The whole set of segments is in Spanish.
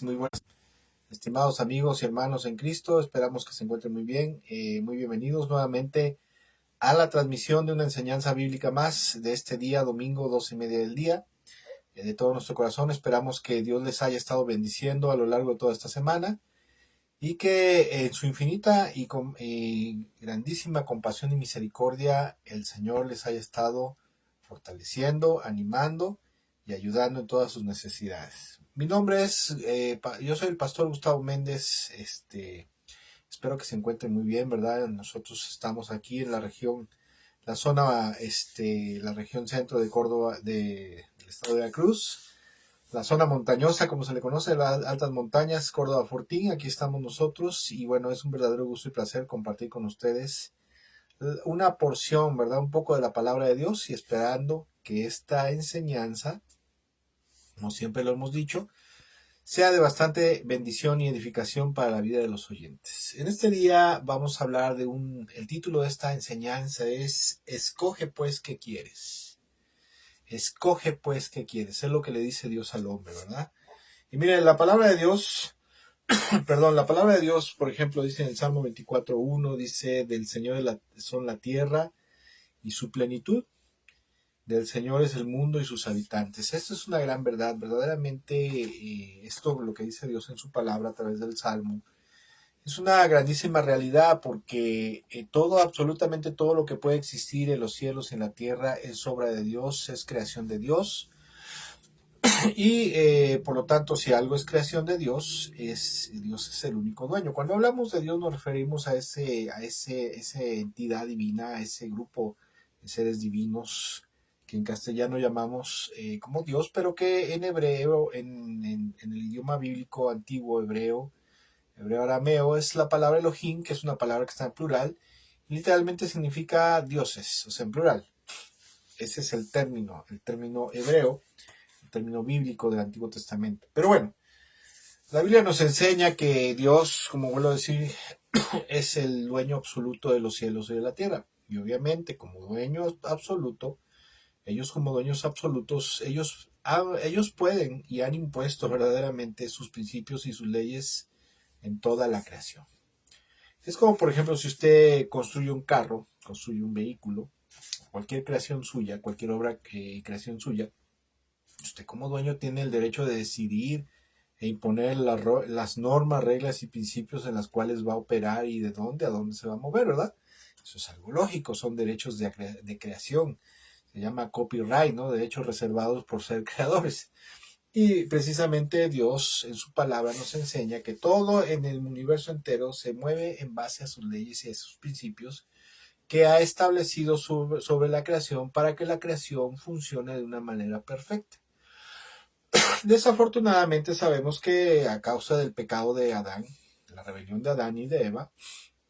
Muy buenas, estimados amigos y hermanos en Cristo. Esperamos que se encuentren muy bien. Muy bienvenidos nuevamente a la transmisión de una enseñanza bíblica más de este día, domingo, 12:30 del día. De todo nuestro corazón esperamos que Dios les haya estado bendiciendo a lo largo de toda esta semana y que en su infinita y grandísima compasión y misericordia el Señor les haya estado fortaleciendo, animando y ayudando en todas sus necesidades. Mi nombre es, yo soy el pastor Gustavo Méndez. Espero que se encuentren muy bien, ¿verdad? Nosotros estamos aquí en la región, la zona, la región centro de Córdoba, del estado de Veracruz, la zona montañosa, como se le conoce, las altas montañas, Córdoba Fortín. Aquí estamos nosotros y bueno, es un verdadero gusto y placer compartir con ustedes una porción, ¿verdad? Un poco de la palabra de Dios y esperando que esta enseñanza, como siempre lo hemos dicho, sea de bastante bendición y edificación para la vida de los oyentes. En este día vamos a hablar el título de esta enseñanza es Escoge pues qué quieres. Escoge pues qué quieres. Es lo que le dice Dios al hombre, ¿verdad? Y mire, la palabra de Dios, la palabra de Dios, por ejemplo, dice en el Salmo 24:1, dice, del Señor son la tierra y su plenitud, del Señor es el mundo y sus habitantes. Esto es una gran verdad, verdaderamente esto lo que dice Dios en su palabra a través del Salmo. Es una grandísima realidad porque absolutamente todo lo que puede existir en los cielos y en la tierra es obra de Dios, es creación de Dios. Y por lo tanto, si algo es creación de Dios es el único dueño. Cuando hablamos de Dios nos referimos a esa entidad divina, a ese grupo de seres divinos que en castellano llamamos como Dios, pero que en hebreo, en el idioma bíblico antiguo hebreo arameo, es la palabra Elohim, que es una palabra que está en plural, y literalmente significa dioses, o sea, en plural. Ese es el término hebreo, el término bíblico del Antiguo Testamento. Pero bueno, la Biblia nos enseña que Dios, como vuelvo a decir, es el dueño absoluto de los cielos y de la tierra. Y obviamente, como dueño absoluto, ellos como dueños absolutos, ellos pueden y han impuesto verdaderamente sus principios y sus leyes en toda la creación. Es como, por ejemplo, si usted construye un carro, construye un vehículo, cualquier creación suya, cualquier obra, creación suya, usted como dueño tiene el derecho de decidir e imponer las normas, reglas y principios en las cuales va a operar y de dónde a dónde se va a mover, ¿verdad? Eso es algo lógico, son derechos de creación. Se llama copyright, ¿no? Derechos reservados por ser creadores. Y precisamente Dios en su palabra nos enseña que todo en el universo entero se mueve en base a sus leyes y a sus principios que ha establecido sobre la creación para que la creación funcione de una manera perfecta. Desafortunadamente sabemos que a causa del pecado de Adán, de la rebelión de Adán y de Eva,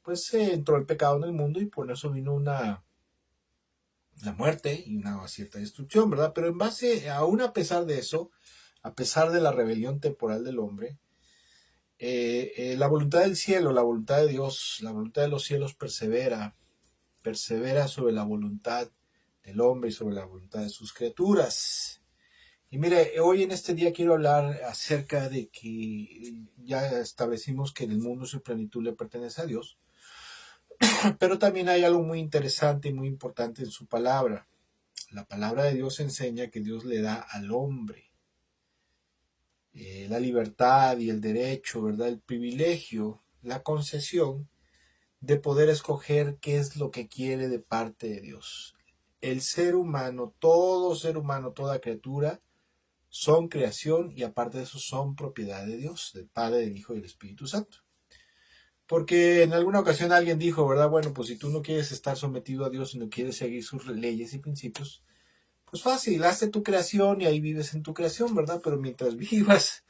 pues entró el pecado en el mundo y por eso vino la muerte y una cierta destrucción, ¿verdad? Pero aún a pesar de eso, a pesar de la rebelión temporal del hombre, la voluntad del cielo, la voluntad de Dios, la voluntad de los cielos persevera sobre la voluntad del hombre y sobre la voluntad de sus criaturas. Y mire, hoy en este día quiero hablar acerca de que ya establecimos que el mundo y su plenitud le pertenece a Dios, pero también hay algo muy interesante y muy importante en su palabra. La palabra de Dios enseña que Dios le da al hombre la libertad y el derecho, ¿verdad? El privilegio, la concesión de poder escoger qué es lo que quiere de parte de Dios. El ser humano, toda criatura, son creación y aparte de eso son propiedad de Dios, del Padre, del Hijo y del Espíritu Santo. Porque en alguna ocasión alguien dijo, ¿verdad? Bueno, pues si tú no quieres estar sometido a Dios y no quieres seguir sus leyes y principios, pues fácil, hazte tu creación y ahí vives en tu creación, ¿verdad? Pero mientras vivas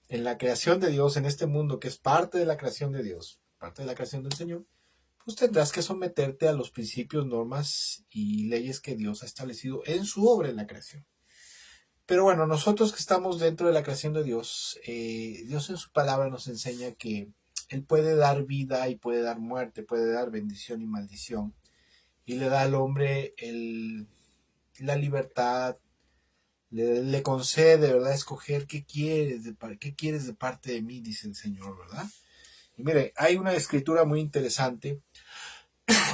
en la creación de Dios, en este mundo que es parte de la creación de Dios, parte de la creación del Señor, pues tendrás que someterte a los principios, normas y leyes que Dios ha establecido en su obra en la creación. Pero bueno, nosotros que estamos dentro de la creación de Dios, Dios en su palabra nos enseña que Él puede dar vida y puede dar muerte, puede dar bendición y maldición. Y le da al hombre la libertad, le concede, ¿verdad? Escoger qué quieres de parte de mí, dice el Señor, ¿verdad? Y mire, hay una escritura muy interesante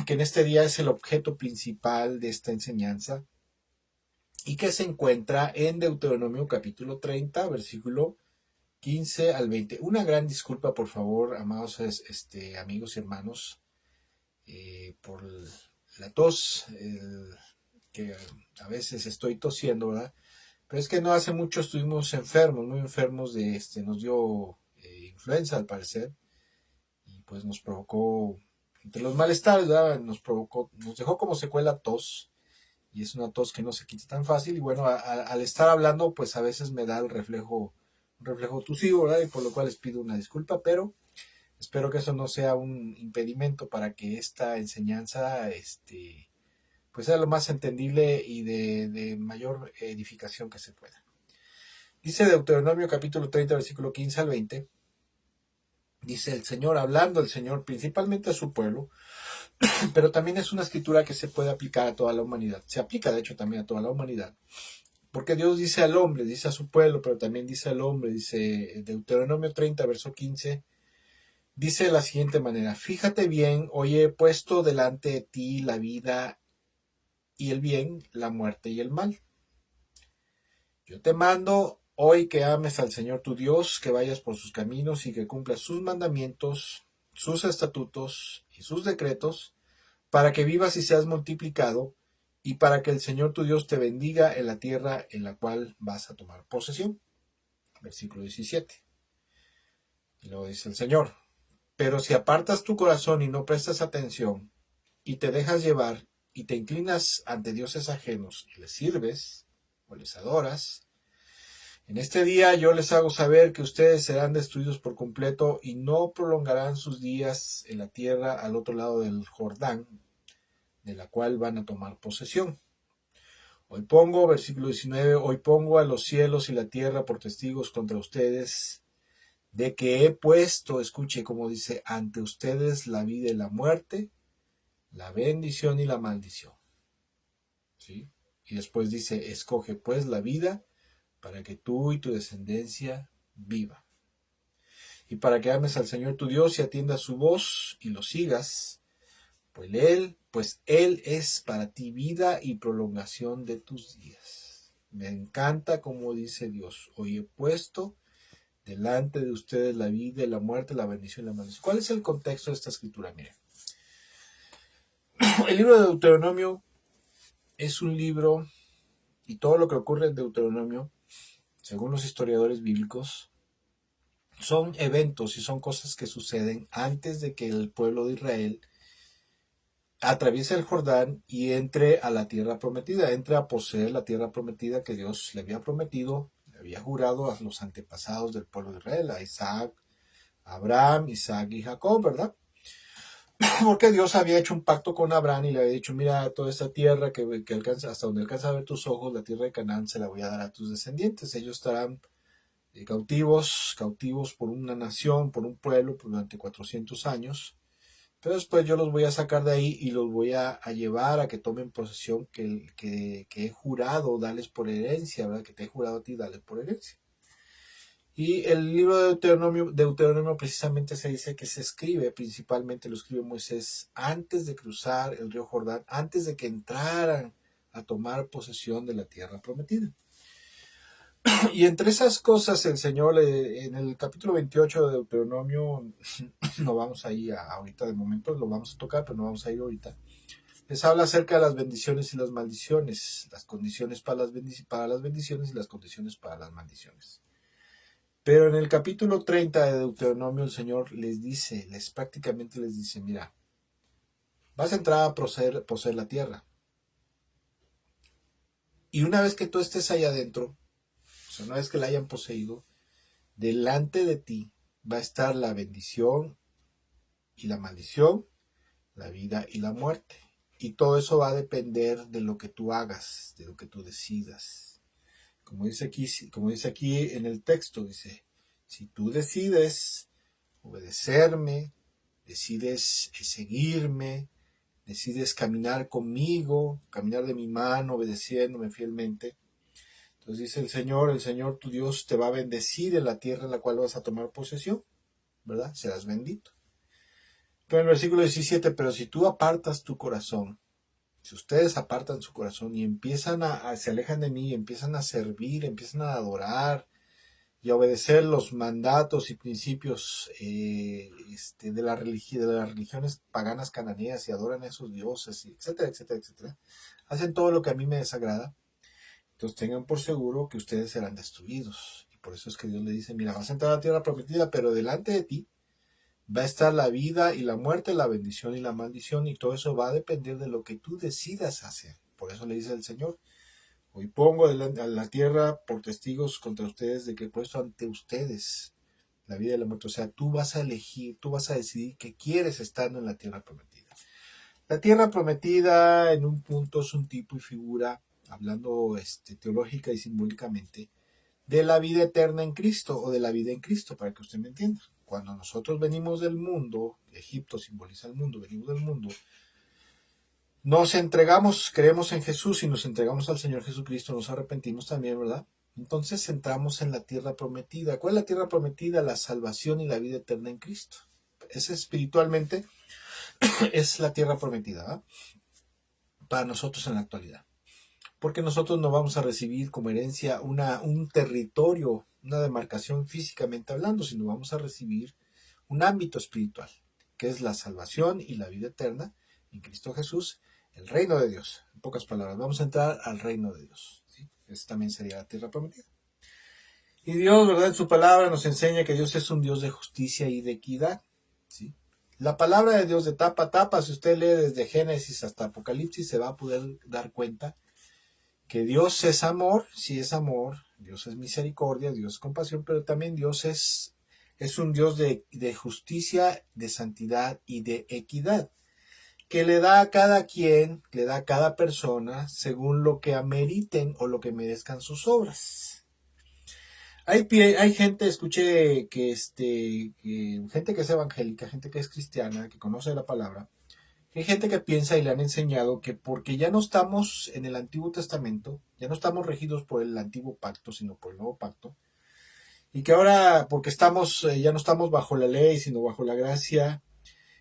que en este día es el objeto principal de esta enseñanza y que se encuentra en Deuteronomio capítulo 30, versículo 15 al 20. Una gran disculpa, por favor, amados amigos y hermanos, por la tos, que a veces estoy tosiendo, ¿verdad? Pero es que no hace mucho estuvimos enfermos, muy enfermos nos dio influenza al parecer, y pues nos provocó, entre los malestares, ¿verdad? Nos dejó como secuela tos, y es una tos que no se quita tan fácil, y bueno, al estar hablando, pues a veces me da un reflejo tusivo, ¿verdad? Y por lo cual les pido una disculpa, pero espero que eso no sea un impedimento para que esta enseñanza, pues sea lo más entendible y de mayor edificación que se pueda. Dice Deuteronomio capítulo 30, versículo 15 al 20, dice el Señor, hablando el Señor principalmente a su pueblo, pero también es una escritura que se puede aplicar a toda la humanidad. Se aplica de hecho también a toda la humanidad. Porque Dios dice al hombre, dice a su pueblo, pero también dice al hombre, dice Deuteronomio 30, verso 15, dice de la siguiente manera, fíjate bien, hoy he puesto delante de ti la vida y el bien, la muerte y el mal. Yo te mando hoy que ames al Señor tu Dios, que vayas por sus caminos y que cumplas sus mandamientos, sus estatutos y sus decretos, para que vivas y seas multiplicado, y para que el Señor tu Dios te bendiga en la tierra en la cual vas a tomar posesión. Versículo 17. Y luego dice el Señor, pero si apartas tu corazón y no prestas atención, y te dejas llevar, y te inclinas ante dioses ajenos, y les sirves, o les adoras, en este día yo les hago saber que ustedes serán destruidos por completo y no prolongarán sus días en la tierra al otro lado del Jordán, de la cual van a tomar posesión. Hoy pongo, versículo 19, hoy pongo a los cielos y la tierra por testigos contra ustedes, de que he puesto, escuche como dice, ante ustedes la vida y la muerte, la bendición y la maldición. ¿Sí? Y después dice, escoge pues la vida para que tú y tu descendencia viva. Y para que ames al Señor tu Dios y atiendas su voz y lo sigas, pues Él es para ti vida y prolongación de tus días. Me encanta como dice Dios, hoy he puesto delante de ustedes la vida y la muerte, la bendición y la maldición. ¿Cuál es el contexto de esta escritura? Miren, el libro de Deuteronomio es un libro, y todo lo que ocurre en Deuteronomio, según los historiadores bíblicos, son eventos y son cosas que suceden antes de que el pueblo de Israel atraviese el Jordán y entre a la tierra prometida, entre a poseer la tierra prometida que Dios le había prometido, le había jurado a los antepasados del pueblo de Israel, a Isaac, a Abraham, Isaac y Jacob, ¿verdad? Porque Dios había hecho un pacto con Abraham y le había dicho, mira, toda esta tierra que alcanza, hasta donde alcanza a ver tus ojos, la tierra de Canaán se la voy a dar a tus descendientes. Ellos estarán cautivos por una nación, por un pueblo, durante 400 años. Pero después yo los voy a sacar de ahí y los voy a llevar a que tomen posesión que he jurado darles por herencia, ¿verdad? Que te he jurado a ti darles por herencia. Y el libro de Deuteronomio precisamente se dice que se escribe, principalmente lo escribe Moisés antes de cruzar el río Jordán, antes de que entraran a tomar posesión de la tierra prometida. Y entre esas cosas el Señor en el capítulo 28 de Deuteronomio, no vamos a ir ahorita de momento, lo vamos a tocar, pero no vamos a ir ahorita. Les habla acerca de las bendiciones y las maldiciones, las condiciones para las bendiciones y las condiciones para las maldiciones. Pero en el capítulo 30 de Deuteronomio el Señor prácticamente les dice, mira, vas a entrar a poseer la tierra. Y una vez que tú estés ahí adentro, o sea, una vez que la hayan poseído, delante de ti va a estar la bendición y la maldición, la vida y la muerte. Y todo eso va a depender de lo que tú hagas, de lo que tú decidas. Como dice aquí en el texto, dice, si tú decides obedecerme, decides seguirme, decides caminar conmigo, caminar de mi mano, obedeciéndome fielmente, Entonces dice el Señor tu Dios te va a bendecir en la tierra en la cual vas a tomar posesión, ¿verdad? Serás bendito. Pero en el versículo 17, pero si tú apartas tu corazón, si ustedes apartan su corazón y empiezan se alejan de mí, empiezan a servir, empiezan a adorar y a obedecer los mandatos y principios de las religiones paganas cananeas y adoran a esos dioses, etcétera, etcétera, etcétera, hacen todo lo que a mí me desagrada, entonces tengan por seguro que ustedes serán destruidos. Y por eso es que Dios le dice, mira, vas a entrar a la tierra prometida, pero delante de ti va a estar la vida y la muerte, la bendición y la maldición, y todo eso va a depender de lo que tú decidas hacer. Por eso le dice el Señor, hoy pongo a la tierra por testigos contra ustedes de que he puesto ante ustedes la vida y la muerte. O sea, tú vas a elegir, tú vas a decidir que quieres estando en la tierra prometida. La tierra prometida en un punto es un tipo y figura, hablando teológica y simbólicamente, de la vida eterna en Cristo o de la vida en Cristo, para que usted me entienda. Cuando nosotros venimos del mundo, Egipto simboliza el mundo, venimos del mundo, nos entregamos, creemos en Jesús y nos entregamos al Señor Jesucristo, nos arrepentimos también, ¿verdad? Entonces entramos en la tierra prometida. ¿Cuál es la tierra prometida? La salvación y la vida eterna en Cristo. Esa espiritualmente es la tierra prometida, ¿verdad? Para nosotros en la actualidad. Porque nosotros no vamos a recibir como herencia un territorio, una demarcación físicamente hablando, sino vamos a recibir un ámbito espiritual, que es la salvación y la vida eterna en Cristo Jesús, el reino de Dios. En pocas palabras, vamos a entrar al reino de Dios. ¿Sí? Esa también sería la tierra prometida. Y Dios, ¿verdad? En su palabra nos enseña que Dios es un Dios de justicia y de equidad. ¿Sí? La palabra de Dios de tapa a tapa, si usted lee desde Génesis hasta Apocalipsis, se va a poder dar cuenta que Dios es amor, sí es amor, Dios es misericordia, Dios es compasión, pero también Dios es un Dios de justicia, de santidad y de equidad, que le da a cada quien, le da a cada persona según lo que ameriten o lo que merezcan sus obras. Hay gente, escuché que gente que es evangélica, gente que es cristiana, que conoce la palabra, hay gente que piensa y le han enseñado que porque ya no estamos en el Antiguo Testamento, ya no estamos regidos por el Antiguo Pacto, sino por el Nuevo Pacto, y que ahora, porque ya no estamos bajo la ley, sino bajo la gracia,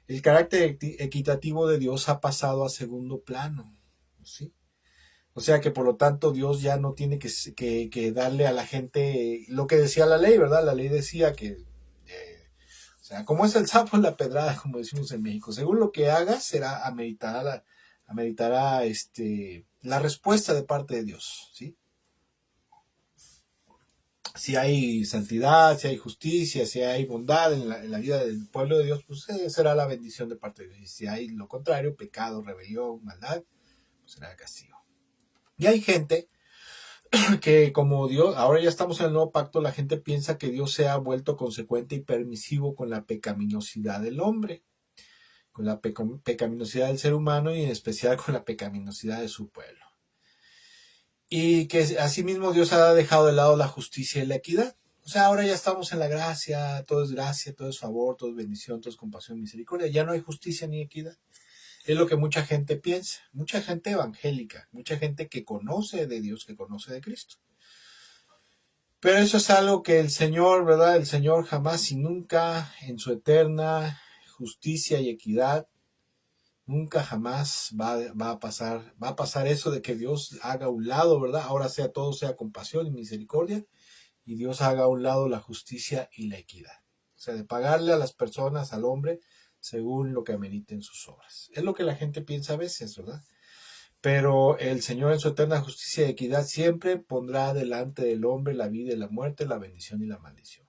el carácter equitativo de Dios ha pasado a segundo plano, ¿sí? O sea que por lo tanto Dios ya no tiene que darle a la gente lo que decía la ley, ¿verdad? La ley decía que o sea, como es el sapo en la pedrada, como decimos en México, según lo que hagas, será ameritará la respuesta de parte de Dios, ¿sí? Si hay santidad, si hay justicia, si hay bondad en la vida del pueblo de Dios, pues será la bendición de parte de Dios. Y si hay lo contrario, pecado, rebelión, maldad, pues será el castigo. Y hay gente que como Dios, ahora ya estamos en el nuevo pacto, la gente piensa que Dios se ha vuelto consecuente y permisivo con la pecaminosidad del hombre, con la pecaminosidad del ser humano y en especial con la pecaminosidad de su pueblo. Y que asimismo Dios ha dejado de lado la justicia y la equidad. O sea, ahora ya estamos en la gracia, todo es favor, todo es bendición, todo es compasión, misericordia. Ya no hay justicia ni equidad. Es lo que mucha gente piensa, mucha gente evangélica, mucha gente que conoce de Dios, que conoce de Cristo. Pero eso es algo que el Señor, ¿verdad? El Señor jamás y nunca en su eterna justicia y equidad, nunca jamás va a pasar eso de que Dios haga a un lado, ¿verdad? Ahora todo sea compasión y misericordia, y Dios haga a un lado la justicia y la equidad. O sea, de pagarle a las personas, al hombre, según lo que ameriten sus obras. Es lo que la gente piensa a veces, ¿verdad? Pero el Señor en su eterna justicia y equidad siempre pondrá delante del hombre la vida y la muerte, la bendición y la maldición.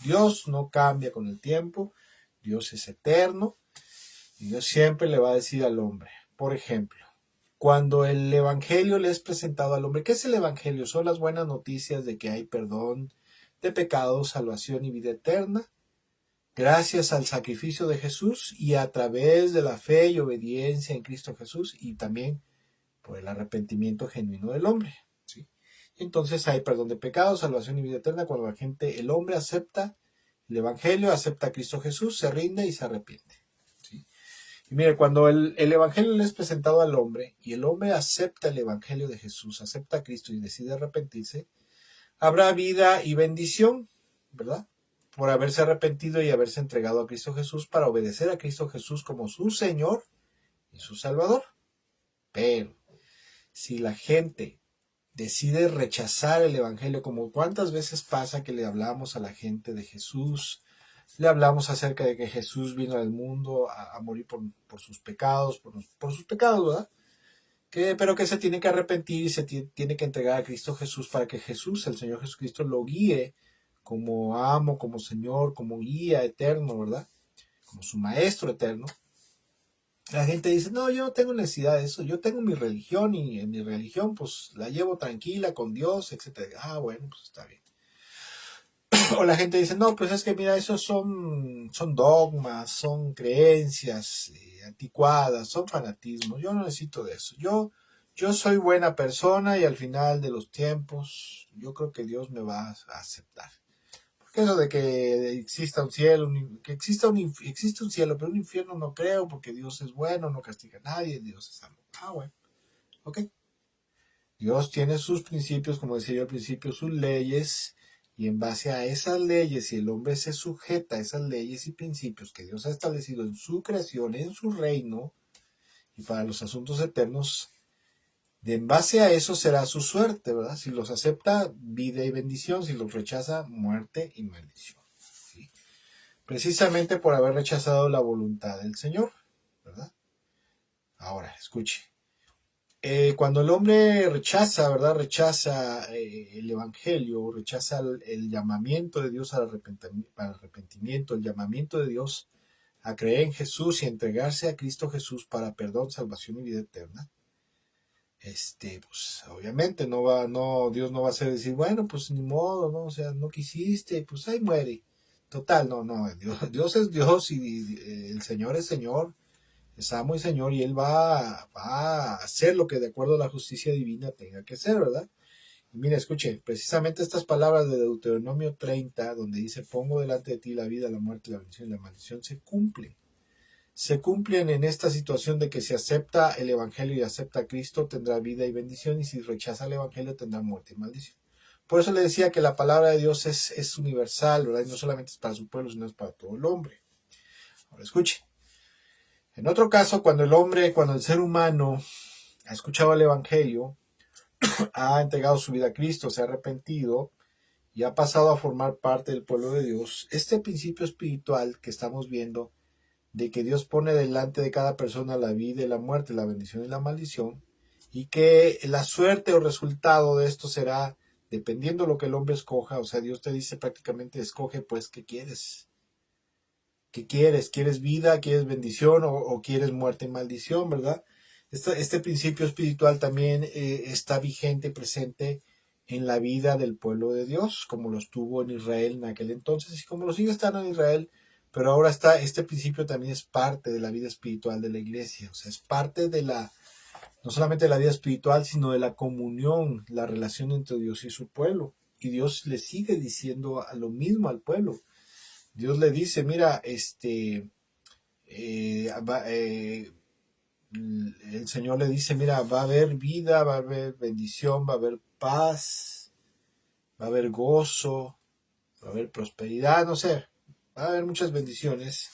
Dios no cambia con el tiempo, Dios es eterno, y Dios siempre le va a decir al hombre, por ejemplo, cuando el Evangelio le es presentado al hombre, ¿qué es el Evangelio? Son las buenas noticias de que hay perdón de pecados, salvación y vida eterna, gracias al sacrificio de Jesús y a través de la fe y obediencia en Cristo Jesús y también por el arrepentimiento genuino del hombre. ¿Sí? Entonces hay perdón de pecados, salvación y vida eterna cuando el hombre acepta el Evangelio, acepta a Cristo Jesús, se rinde y se arrepiente. ¿Sí? Y mire, cuando el Evangelio le es presentado al hombre y el hombre acepta el Evangelio de Jesús, acepta a Cristo y decide arrepentirse, habrá vida y bendición, ¿verdad? Por haberse arrepentido y haberse entregado a Cristo Jesús para obedecer a Cristo Jesús como su Señor y su Salvador. Pero si la gente decide rechazar el Evangelio, como cuántas veces pasa que le hablamos a la gente de Jesús, le hablamos acerca de que Jesús vino al mundo a morir por sus pecados, por sus pecados, ¿verdad? Pero que se tiene que arrepentir y se tiene que entregar a Cristo Jesús para que Jesús, el Señor Jesucristo, lo guíe como amo, como Señor, como guía eterno, ¿verdad? Como su maestro eterno. La gente dice, no, yo no tengo necesidad de eso, yo tengo mi religión y en mi religión pues la llevo tranquila con Dios, etcétera. Ah, bueno, pues está bien. O la gente dice, no, pues es que mira, esos son dogmas, son creencias anticuadas, son fanatismos, yo no necesito de eso. Yo soy buena persona y al final de los tiempos yo creo que Dios me va a aceptar. Porque eso de que exista un cielo, que existe un cielo, pero un infierno no creo, porque Dios es bueno, no castiga a nadie, Dios es amor. Ah, bueno, ok. Dios tiene sus principios, como decía yo al principio, sus leyes, y en base a esas leyes, si el hombre se sujeta a esas leyes y principios que Dios ha establecido en su creación, en su reino, y para los asuntos eternos, en base a eso será su suerte, ¿verdad? Si los acepta, vida y bendición; si los rechaza, muerte y maldición. ¿Sí? Precisamente por haber rechazado la voluntad del Señor, ¿verdad? Ahora, escuche. Cuando el hombre rechaza, ¿verdad? Rechaza el Evangelio, rechaza el llamamiento de Dios al arrepentimiento, el llamamiento de Dios a creer en Jesús y entregarse a Cristo Jesús para perdón, salvación y vida eterna. Pues obviamente Dios no va a hacer decir, bueno, pues ni modo, ¿no? O sea, no quisiste, pues ahí muere. Total, no, Dios es Dios y el Señor es Señor. Es amo y Señor, y Él va a hacer lo que de acuerdo a la justicia divina tenga que ser, ¿verdad? Y mira, escuche, precisamente estas palabras de Deuteronomio 30, donde dice, pongo delante de ti la vida, la muerte, la bendición y la maldición, se cumplen. Se cumplen en esta situación de que si acepta el Evangelio y acepta a Cristo, tendrá vida y bendición, y si rechaza el Evangelio, tendrá muerte y maldición. Por eso le decía que la palabra de Dios es universal, ¿verdad? Y no solamente es para su pueblo, sino es para todo el hombre. Ahora escuche. En otro caso, cuando el ser humano ha escuchado el Evangelio, ha entregado su vida a Cristo, se ha arrepentido y ha pasado a formar parte del pueblo de Dios, este principio espiritual que estamos viendo, de que Dios pone delante de cada persona la vida y la muerte, la bendición y la maldición, y que la suerte o resultado de esto será dependiendo de lo que el hombre escoja. O sea, Dios te dice prácticamente, escoge pues qué quieres. ¿Qué quieres? ¿Quieres vida? ¿Quieres bendición? ¿O quieres muerte y maldición? ¿Verdad? Este principio espiritual también está vigente, presente en la vida del pueblo de Dios, como lo estuvo en Israel en aquel entonces y como lo sigue estando en Israel, pero ahora este principio también es parte de la vida espiritual de la iglesia, o sea, es parte no solamente de la vida espiritual, sino de la comunión, la relación entre Dios y su pueblo. Y Dios le sigue diciendo a lo mismo al pueblo. Dios le dice, mira, el Señor le dice, mira, va a haber vida, va a haber bendición, va a haber paz, va a haber gozo, va a haber prosperidad, no sé, va a haber muchas bendiciones.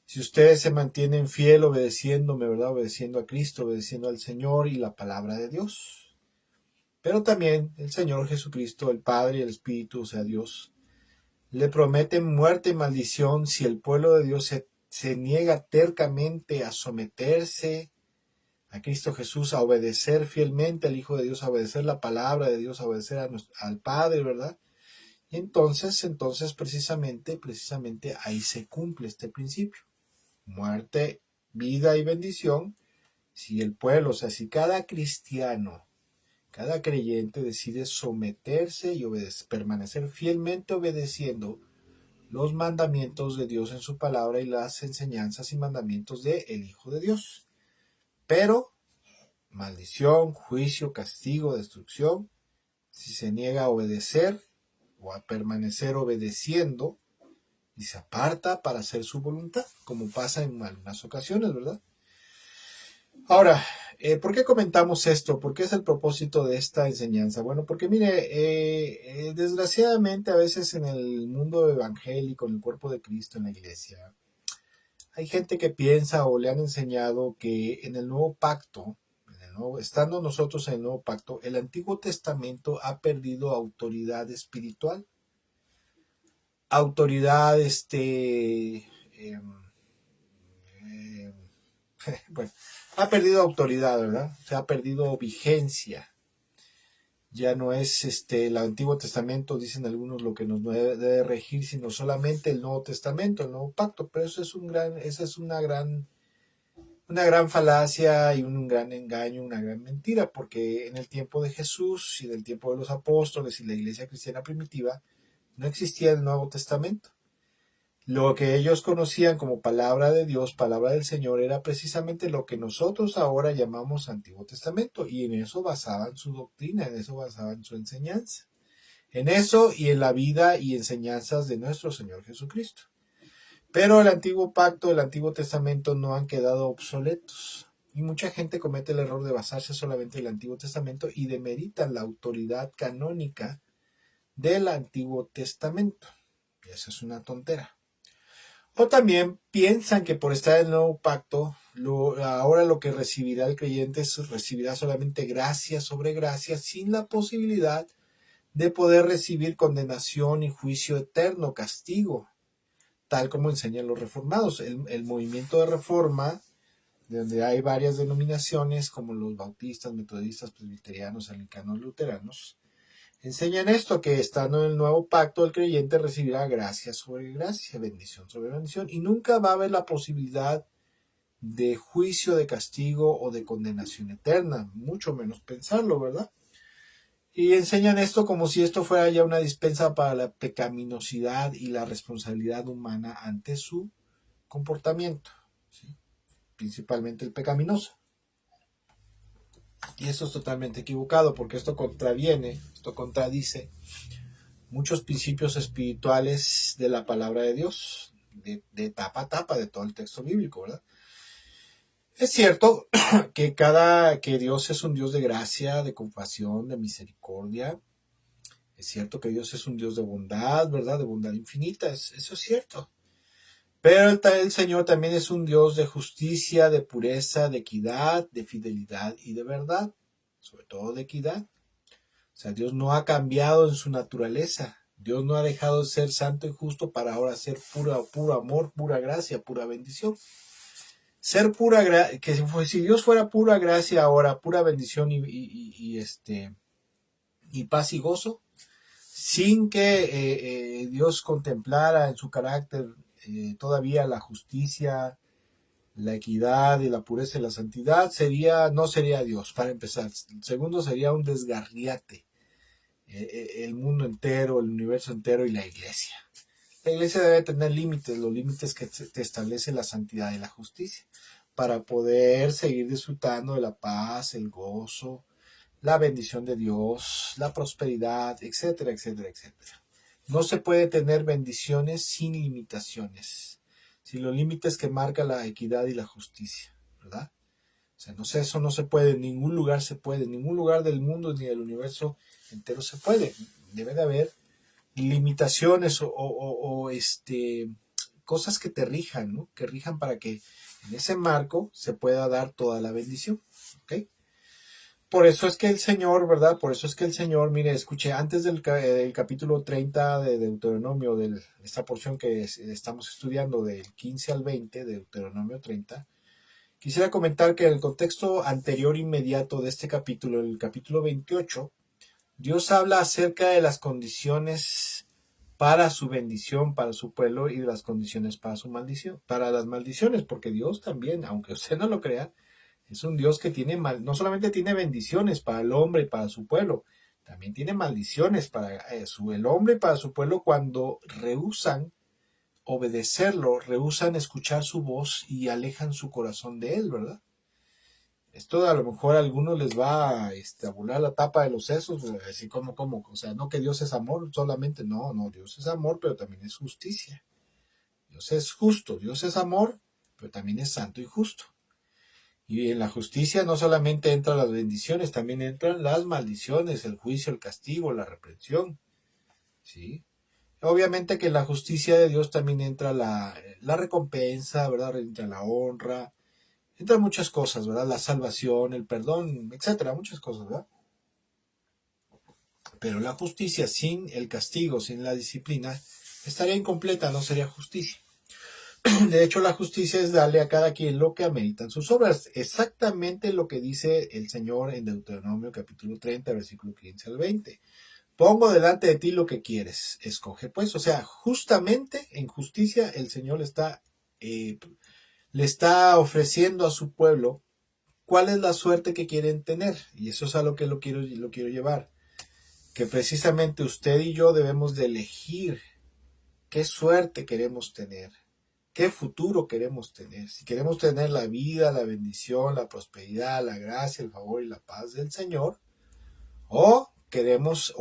Si ustedes se mantienen fiel obedeciéndome, ¿verdad? Obedeciendo a Cristo, obedeciendo al Señor y la palabra de Dios. Pero también el Señor Jesucristo, el Padre y el Espíritu, o sea, Dios, le prometen muerte y maldición si el pueblo de Dios se niega tercamente a someterse a Cristo Jesús, a obedecer fielmente al Hijo de Dios, a obedecer la palabra de Dios, a obedecer al Padre, ¿verdad? Y entonces precisamente ahí se cumple este principio. Muerte, vida y bendición, si el pueblo, o sea, si cada cristiano, cada creyente decide someterse y permanecer fielmente obedeciendo los mandamientos de Dios en su palabra y las enseñanzas y mandamientos del Hijo de Dios. Pero maldición, juicio, castigo, destrucción, si se niega a obedecer o a permanecer obedeciendo y se aparta para hacer su voluntad, como pasa en algunas ocasiones, ¿verdad? Ahora, ¿por qué comentamos esto? ¿Por qué es el propósito de esta enseñanza? Bueno, porque mire, desgraciadamente a veces en el mundo evangélico, en el cuerpo de Cristo, en la iglesia, hay gente que piensa o le han enseñado que en el nuevo pacto, estando nosotros en el nuevo pacto, el Antiguo Testamento ha perdido autoridad espiritual, autoridad, eh, bueno, ha perdido autoridad, ¿verdad? Se ha perdido vigencia. Ya no es el Antiguo Testamento, dicen algunos, lo que nos debe regir, sino solamente el Nuevo Testamento, el Nuevo Pacto. Pero esa es una gran falacia y un gran engaño, una gran mentira, porque en el tiempo de Jesús y en el tiempo de los apóstoles y la iglesia cristiana primitiva, no existía el Nuevo Testamento. Lo que ellos conocían como palabra de Dios, palabra del Señor, era precisamente lo que nosotros ahora llamamos Antiguo Testamento, y en eso basaban su doctrina, en eso basaban su enseñanza, en eso y en la vida y enseñanzas de nuestro Señor Jesucristo. Pero el Antiguo Pacto, el Antiguo Testamento no han quedado obsoletos, y mucha gente comete el error de basarse solamente en el Antiguo Testamento y demeritan la autoridad canónica del Antiguo Testamento. Y esa es una tontera. O también piensan que por estar en el nuevo pacto, ahora lo que recibirá el creyente recibirá solamente gracia sobre gracia, sin la posibilidad de poder recibir condenación y juicio eterno, castigo, tal como enseñan los reformados. El movimiento de reforma, de donde hay varias denominaciones, como los bautistas, metodistas, presbiterianos, anglicanos, luteranos, enseñan esto, que estando en el nuevo pacto el creyente recibirá gracia sobre gracia, bendición sobre bendición, y nunca va a haber la posibilidad de juicio, de castigo o de condenación eterna, mucho menos pensarlo, ¿verdad? Y enseñan esto como si esto fuera ya una dispensa para la pecaminosidad y la responsabilidad humana ante su comportamiento, ¿sí? Principalmente el pecaminoso. Y eso es totalmente equivocado, porque esto contradice muchos principios espirituales de la palabra de Dios, de tapa a tapa de todo el texto bíblico, ¿verdad? Es cierto que Dios es un Dios de gracia, de compasión, de misericordia. Es cierto que Dios es un Dios de bondad, ¿verdad? De bondad infinita, eso es cierto. Pero el Señor también es un Dios de justicia, de pureza, de equidad, de fidelidad y de verdad, sobre todo de equidad. O sea, Dios no ha cambiado en su naturaleza. Dios no ha dejado de ser santo y justo para ahora ser puro amor, pura gracia, pura bendición. Ser pura gracia, que si Dios fuera pura gracia ahora, pura bendición y paz y gozo, sin que Dios contemplara en su carácter todavía la justicia, la equidad y la pureza y la santidad, no sería Dios, para empezar. Segundo, sería un desgarriate. El mundo entero, el universo entero y la iglesia. La iglesia debe tener límites, los límites que te establece la santidad y la justicia, para poder seguir disfrutando de la paz, el gozo, la bendición de Dios, la prosperidad, etcétera, etcétera, etcétera. No se puede tener bendiciones sin limitaciones, sin los límites que marca la equidad y la justicia, ¿verdad? O sea, no sé, eso no se puede, en ningún lugar se puede, en ningún lugar del mundo ni del universo entero se puede. Debe de haber limitaciones cosas que te rijan, ¿no? Que rijan para que en ese marco se pueda dar toda la bendición, ¿ok? Por eso es que el Señor, ¿verdad? Por eso es que el Señor, mire, escuche, antes del capítulo 30 de Deuteronomio, de esta porción que estamos estudiando del 15 al 20 de Deuteronomio 30, quisiera comentar que en el contexto anterior inmediato de este capítulo, el capítulo 28, Dios habla acerca de las condiciones para su bendición, para su pueblo, y de las condiciones para su maldición, para las maldiciones, porque Dios también, aunque usted no lo crea, es un Dios que no solamente tiene bendiciones para el hombre y para su pueblo, también tiene maldiciones para el hombre y para su pueblo cuando rehúsan obedecerlo, rehúsan escuchar su voz y alejan su corazón de él, ¿verdad? Esto a lo mejor a algunos les va a volar la tapa de los sesos, así como, o sea, no que Dios es amor solamente, no, Dios es amor, pero también es justicia. Dios es justo, Dios es amor, pero también es santo y justo. Y en la justicia no solamente entran las bendiciones, también entran las maldiciones, el juicio, el castigo, la reprensión. ¿Sí? Obviamente que en la justicia de Dios también entra la recompensa, ¿verdad? Entra la honra, entran muchas cosas, ¿verdad? La salvación, el perdón, etcétera, muchas cosas, ¿verdad? Pero la justicia sin el castigo, sin la disciplina, estaría incompleta, no sería justicia. De hecho, la justicia es darle a cada quien lo que ameritan sus obras. Exactamente lo que dice el Señor en Deuteronomio capítulo 30, versículo 15 al 20. Pongo delante de ti lo que quieres, escoge pues. O sea, justamente en justicia el Señor le está ofreciendo a su pueblo cuál es la suerte que quieren tener. Y eso es a lo que lo quiero llevar. Que precisamente usted y yo debemos de elegir qué suerte queremos tener. ¿Qué futuro queremos tener? Si queremos tener la vida, la bendición, la prosperidad, la gracia, el favor y la paz del Señor, o queremos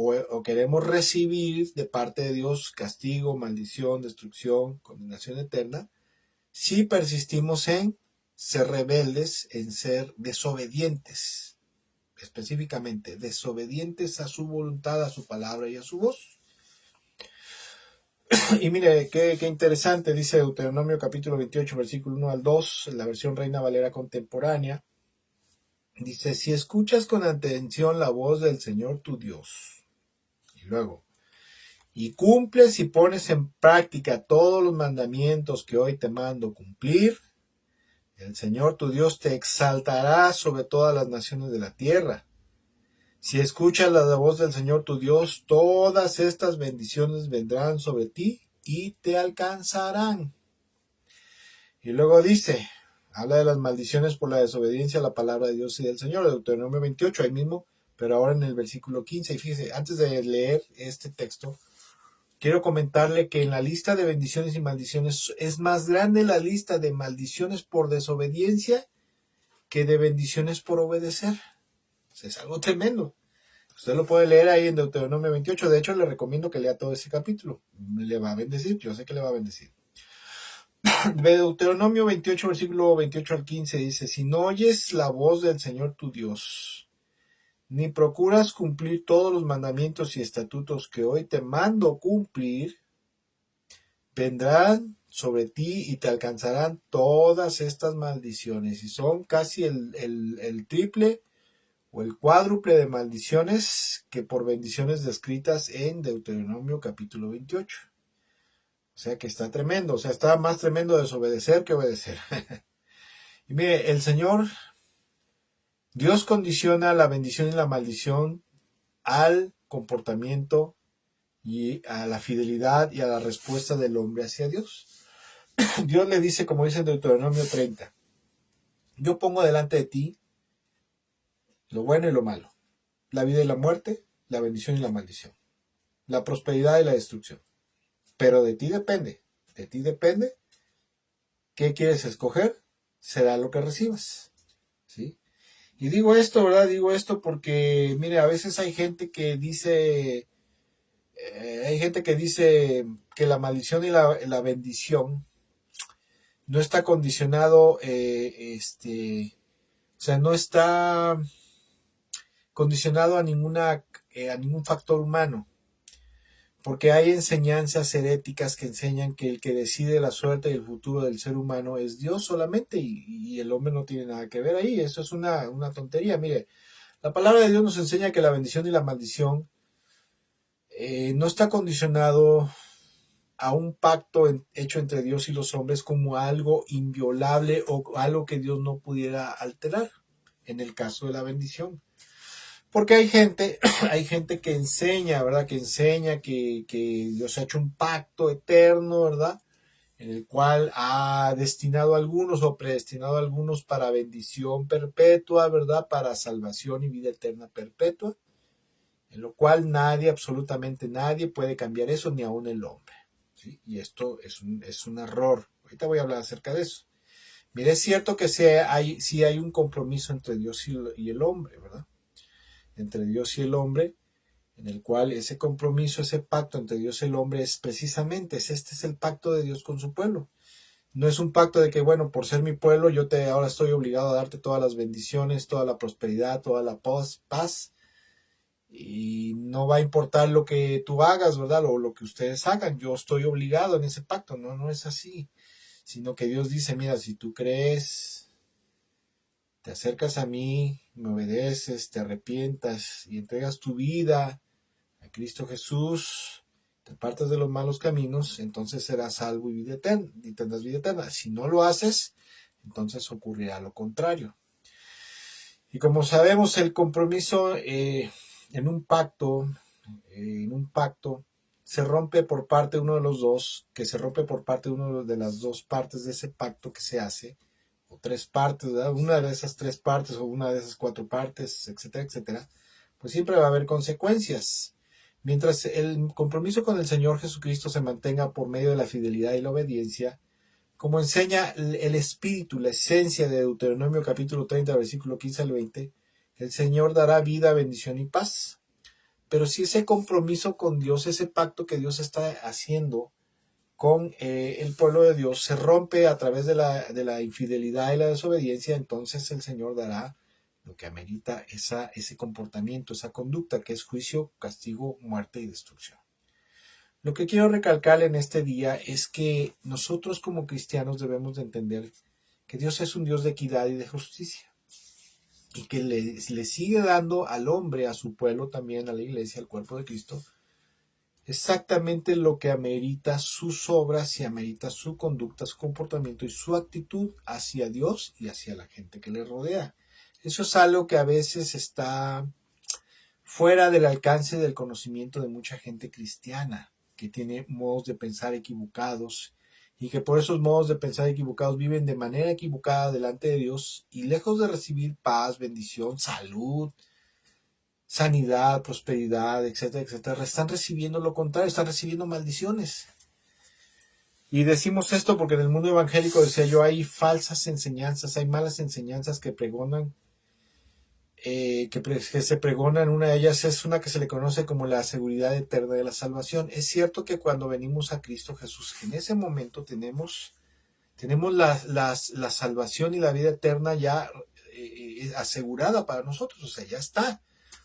recibir de parte de Dios castigo, maldición, destrucción, condenación eterna, si persistimos en ser rebeldes, en ser desobedientes, específicamente desobedientes a su voluntad, a su palabra y a su voz. Y mire, qué interesante, dice Deuteronomio capítulo 28, versículo 1 al 2, en la versión Reina Valera contemporánea. Dice, si escuchas con atención la voz del Señor tu Dios, y luego, y cumples y pones en práctica todos los mandamientos que hoy te mando cumplir, el Señor tu Dios te exaltará sobre todas las naciones de la tierra. Si escuchas la voz del Señor tu Dios, todas estas bendiciones vendrán sobre ti y te alcanzarán. Y luego dice, habla de las maldiciones por la desobediencia a la palabra de Dios y del Señor, Deuteronomio 28, ahí mismo, pero ahora en el versículo 15. Y fíjese, antes de leer este texto, quiero comentarle que en la lista de bendiciones y maldiciones es más grande la lista de maldiciones por desobediencia que de bendiciones por obedecer. O sea, es algo tremendo. Usted lo puede leer ahí en Deuteronomio 28. De hecho, le recomiendo que lea todo ese capítulo. Le va a bendecir, yo sé que le va a bendecir. Deuteronomio 28, versículo 28 al 15 dice, si no oyes la voz del Señor tu Dios, ni procuras cumplir todos los mandamientos y estatutos que hoy te mando cumplir, vendrán sobre ti y te alcanzarán todas estas maldiciones. Y son casi el triple o el cuádruple de maldiciones que por bendiciones descritas en Deuteronomio capítulo 28. O sea que está tremendo, o sea, está más tremendo desobedecer que obedecer. Y mire, el Señor, Dios condiciona la bendición y la maldición al comportamiento y a la fidelidad y a la respuesta del hombre hacia Dios. Dios le dice, como dice en Deuteronomio 30, yo pongo delante de ti lo bueno y lo malo, la vida y la muerte, la bendición y la maldición, la prosperidad y la destrucción. Pero de ti depende qué quieres escoger, será lo que recibas. ¿Sí? Y digo esto, ¿verdad? Digo esto porque, mire, a veces hay gente que dice que la maldición y la bendición no está condicionado, o sea, no está condicionado a ningún factor humano, porque hay enseñanzas heréticas que enseñan que el que decide la suerte y el futuro del ser humano es Dios solamente y el hombre no tiene nada que ver ahí. Eso es una tontería. Mire, la palabra de Dios nos enseña que la bendición y la maldición no está condicionado a un pacto hecho entre Dios y los hombres como algo inviolable o algo que Dios no pudiera alterar en el caso de la bendición. Porque hay gente que enseña, ¿verdad? Que enseña que Dios ha hecho un pacto eterno, ¿verdad? En el cual ha destinado a algunos o predestinado a algunos para bendición perpetua, ¿verdad? Para salvación y vida eterna perpetua. En lo cual nadie, absolutamente nadie, puede cambiar eso, ni aun el hombre. ¿Sí? Y esto es un error. Ahorita voy a hablar acerca de eso. Mire, es cierto que sí hay un compromiso entre Dios y el hombre, ¿verdad? Entre Dios y el hombre, en el cual ese compromiso, ese pacto entre Dios y el hombre es precisamente, este es el pacto de Dios con su pueblo. No es un pacto de que, bueno, por ser mi pueblo, ahora estoy obligado a darte todas las bendiciones, toda la prosperidad, toda la paz, y no va a importar lo que tú hagas, ¿verdad? O lo que ustedes hagan, yo estoy obligado en ese pacto. No, no es así, sino que Dios dice, mira, si tú crees, te acercas a mí, me obedeces, te arrepientas y entregas tu vida a Cristo Jesús, te apartas de los malos caminos, entonces serás salvo y vida eterna, y tendrás vida eterna. Si no lo haces, entonces ocurrirá lo contrario. Y como sabemos, el compromiso en un pacto, se rompe por parte de uno de los dos, que se rompe por parte de una de las dos partes de ese pacto que se hace, o tres partes, ¿verdad? Una de esas tres partes o una de esas cuatro partes, etcétera, etcétera, pues siempre va a haber consecuencias. Mientras el compromiso con el Señor Jesucristo se mantenga por medio de la fidelidad y la obediencia, como enseña el espíritu, la esencia de Deuteronomio capítulo 30, versículo 15 al 20, el Señor dará vida, bendición y paz. Pero si ese compromiso con Dios, ese pacto que Dios está haciendo con el pueblo de Dios, se rompe a través de la infidelidad y la desobediencia, entonces el Señor dará lo que amerita ese comportamiento, esa conducta, que es juicio, castigo, muerte y destrucción. Lo que quiero recalcar en este día es que nosotros como cristianos debemos de entender que Dios es un Dios de equidad y de justicia, y que le sigue dando al hombre, a su pueblo también, a la iglesia, al cuerpo de Cristo, exactamente lo que amerita sus obras y amerita su conducta, su comportamiento y su actitud hacia Dios y hacia la gente que le rodea. Eso es algo que a veces está fuera del alcance del conocimiento de mucha gente cristiana, que tiene modos de pensar equivocados y que por esos modos de pensar equivocados viven de manera equivocada delante de Dios, y lejos de recibir paz, bendición, salud, sanidad, prosperidad, etcétera, etcétera, están recibiendo lo contrario, están recibiendo maldiciones. Y decimos esto porque en el mundo evangélico, decía yo, hay falsas enseñanzas, hay malas enseñanzas que pregonan, que se pregonan. Una de ellas es una que se le conoce como la seguridad eterna de la salvación. Es cierto que cuando venimos a Cristo Jesús, en ese momento tenemos la salvación y la vida eterna ya asegurada para nosotros, o sea, ya está.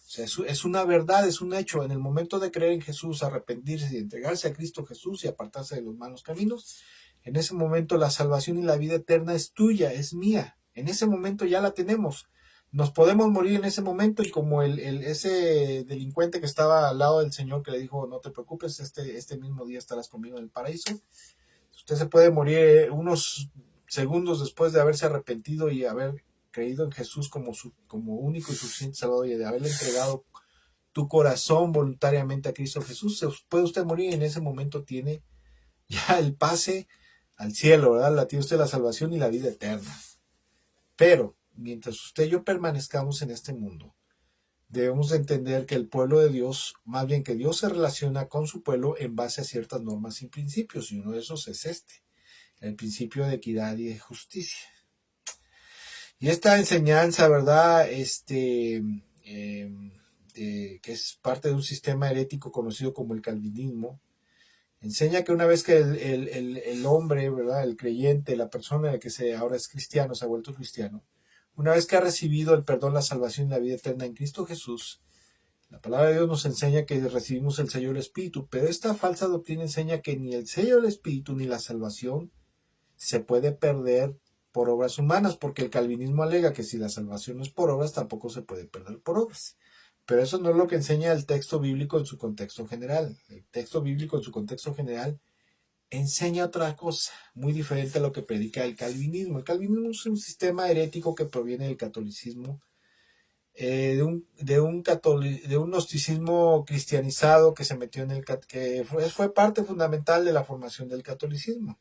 O sea, es una verdad, es un hecho. En el momento de creer en Jesús, arrepentirse y entregarse a Cristo Jesús y apartarse de los malos caminos, en ese momento la salvación y la vida eterna es tuya, es mía. En ese momento ya la tenemos. Nos podemos morir en ese momento, y como ese delincuente que estaba al lado del Señor, que le dijo, no te preocupes, este mismo día estarás conmigo en el paraíso. Usted se puede morir unos segundos después de haberse arrepentido y haber creído en Jesús como único y suficiente Salvador, y de haberle entregado tu corazón voluntariamente a Cristo Jesús. Puede usted morir y en ese momento tiene ya el pase al cielo, ¿verdad? Tiene usted la salvación y la vida eterna. Pero mientras usted y yo permanezcamos en este mundo, debemos de entender que el pueblo de Dios, más bien que Dios se relaciona con su pueblo en base a ciertas normas y principios, y uno de esos es el principio de equidad y de justicia. Y esta enseñanza, ¿verdad? Que es parte de un sistema herético conocido como el calvinismo, enseña que una vez que el hombre, ¿verdad? El creyente, la persona que ahora es cristiano, se ha vuelto cristiano, una vez que ha recibido el perdón, la salvación y la vida eterna en Cristo Jesús, la palabra de Dios nos enseña que recibimos el sello del Espíritu, pero esta falsa doctrina enseña que ni el sello del Espíritu ni la salvación se puede perder por obras humanas, porque el calvinismo alega que si la salvación no es por obras, tampoco se puede perder por obras. Pero eso no es lo que enseña el texto bíblico en su contexto general. El texto bíblico en su contexto general enseña otra cosa, muy diferente a lo que predica el calvinismo. El calvinismo es un sistema herético que proviene del catolicismo, de un gnosticismo cristianizado que se metió que fue parte fundamental de la formación del catolicismo.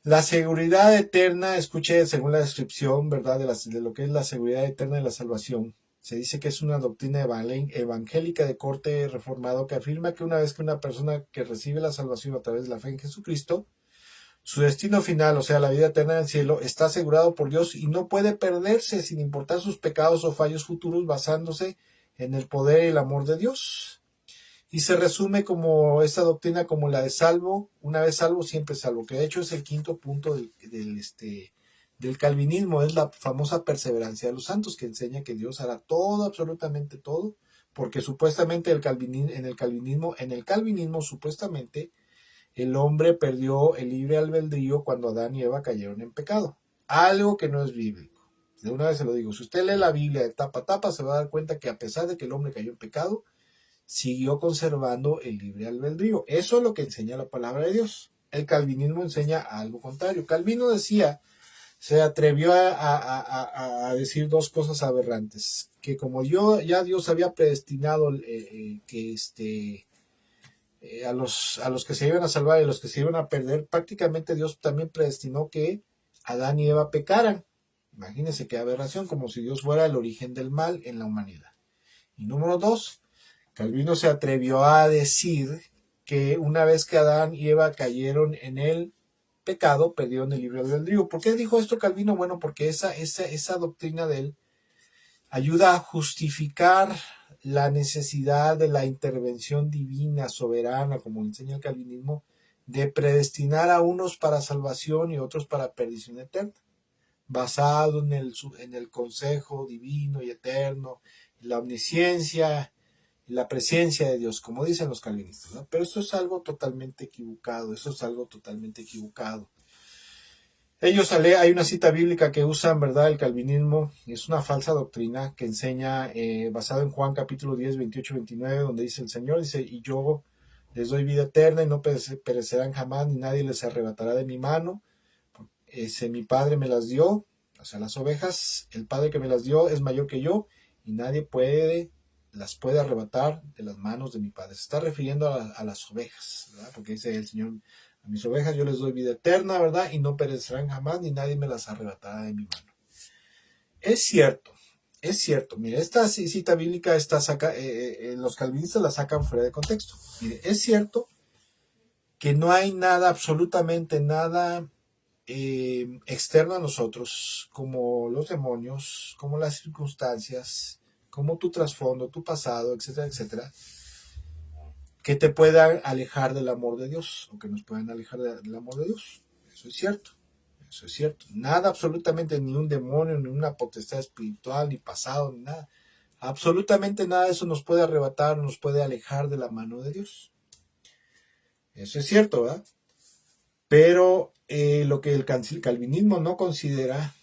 La seguridad eterna, escuche, según la descripción, ¿verdad?, de lo que es la seguridad eterna de la salvación, se dice que es una doctrina evangélica de corte reformado que afirma que una vez que una persona que recibe la salvación a través de la fe en Jesucristo, su destino final, o sea, la vida eterna del cielo, está asegurado por Dios y no puede perderse sin importar sus pecados o fallos futuros, basándose en el poder y el amor de Dios. Y se resume como esta doctrina como la de salvo, una vez salvo, siempre salvo, que de hecho es el quinto punto del calvinismo, es la famosa perseverancia de los santos, que enseña que Dios hará todo, absolutamente todo, porque supuestamente en el calvinismo supuestamente el hombre perdió el libre albedrío cuando Adán y Eva cayeron en pecado, algo que no es bíblico. De una vez se lo digo, si usted lee la Biblia de tapa a tapa, se va a dar cuenta que a pesar de que el hombre cayó en pecado, siguió conservando el libre albedrío. Eso es lo que enseña la palabra de Dios. El calvinismo enseña algo contrario. Calvino decía, se atrevió a decir dos cosas aberrantes, que como ya Dios había predestinado a los que se iban a salvar y a los que se iban a perder, prácticamente Dios también predestinó que Adán y Eva pecaran. Imagínense qué aberración, como si Dios fuera el origen del mal en la humanidad. Y número dos, Calvino se atrevió a decir que una vez que Adán y Eva cayeron en el pecado, perdieron el libre albedrío. ¿Por qué dijo esto Calvino? Bueno, porque esa doctrina de él ayuda a justificar la necesidad de la intervención divina, soberana, como enseña el calvinismo, de predestinar a unos para salvación y otros para perdición eterna, basado en el consejo divino y eterno, la omnisciencia, la presencia de Dios, como dicen los calvinistas, ¿no? Pero eso es algo totalmente equivocado, hay una cita bíblica que usan, ¿verdad? El calvinismo es una falsa doctrina que enseña, basado en Juan capítulo 10, 28, 29, donde dice el Señor, dice, y yo les doy vida eterna y no perecerán jamás, ni nadie les arrebatará de mi mano. Mi Padre me las dio, o sea, las ovejas, el Padre que me las dio es mayor que yo, y nadie las puede arrebatar de las manos de mi Padre. Se está refiriendo a las ovejas, ¿verdad? Porque dice el Señor, a mis ovejas yo les doy vida eterna, ¿verdad? Y no perecerán jamás, ni nadie me las arrebatará de mi mano. Es cierto. Mire, esta cita bíblica los calvinistas la sacan fuera de contexto. Mire, es cierto que no hay nada, absolutamente nada externo a nosotros, como los demonios, como las circunstancias, como tu trasfondo, tu pasado, etcétera, etcétera, que te puedan alejar del amor de Dios, o que nos puedan alejar del amor de Dios. Eso es cierto. Eso es cierto. Nada, absolutamente, ni un demonio, ni una potestad espiritual, ni pasado, ni nada. Absolutamente nada de eso nos puede arrebatar, nos puede alejar de la mano de Dios. Eso es cierto, ¿verdad? Pero lo que el calvinismo no considera,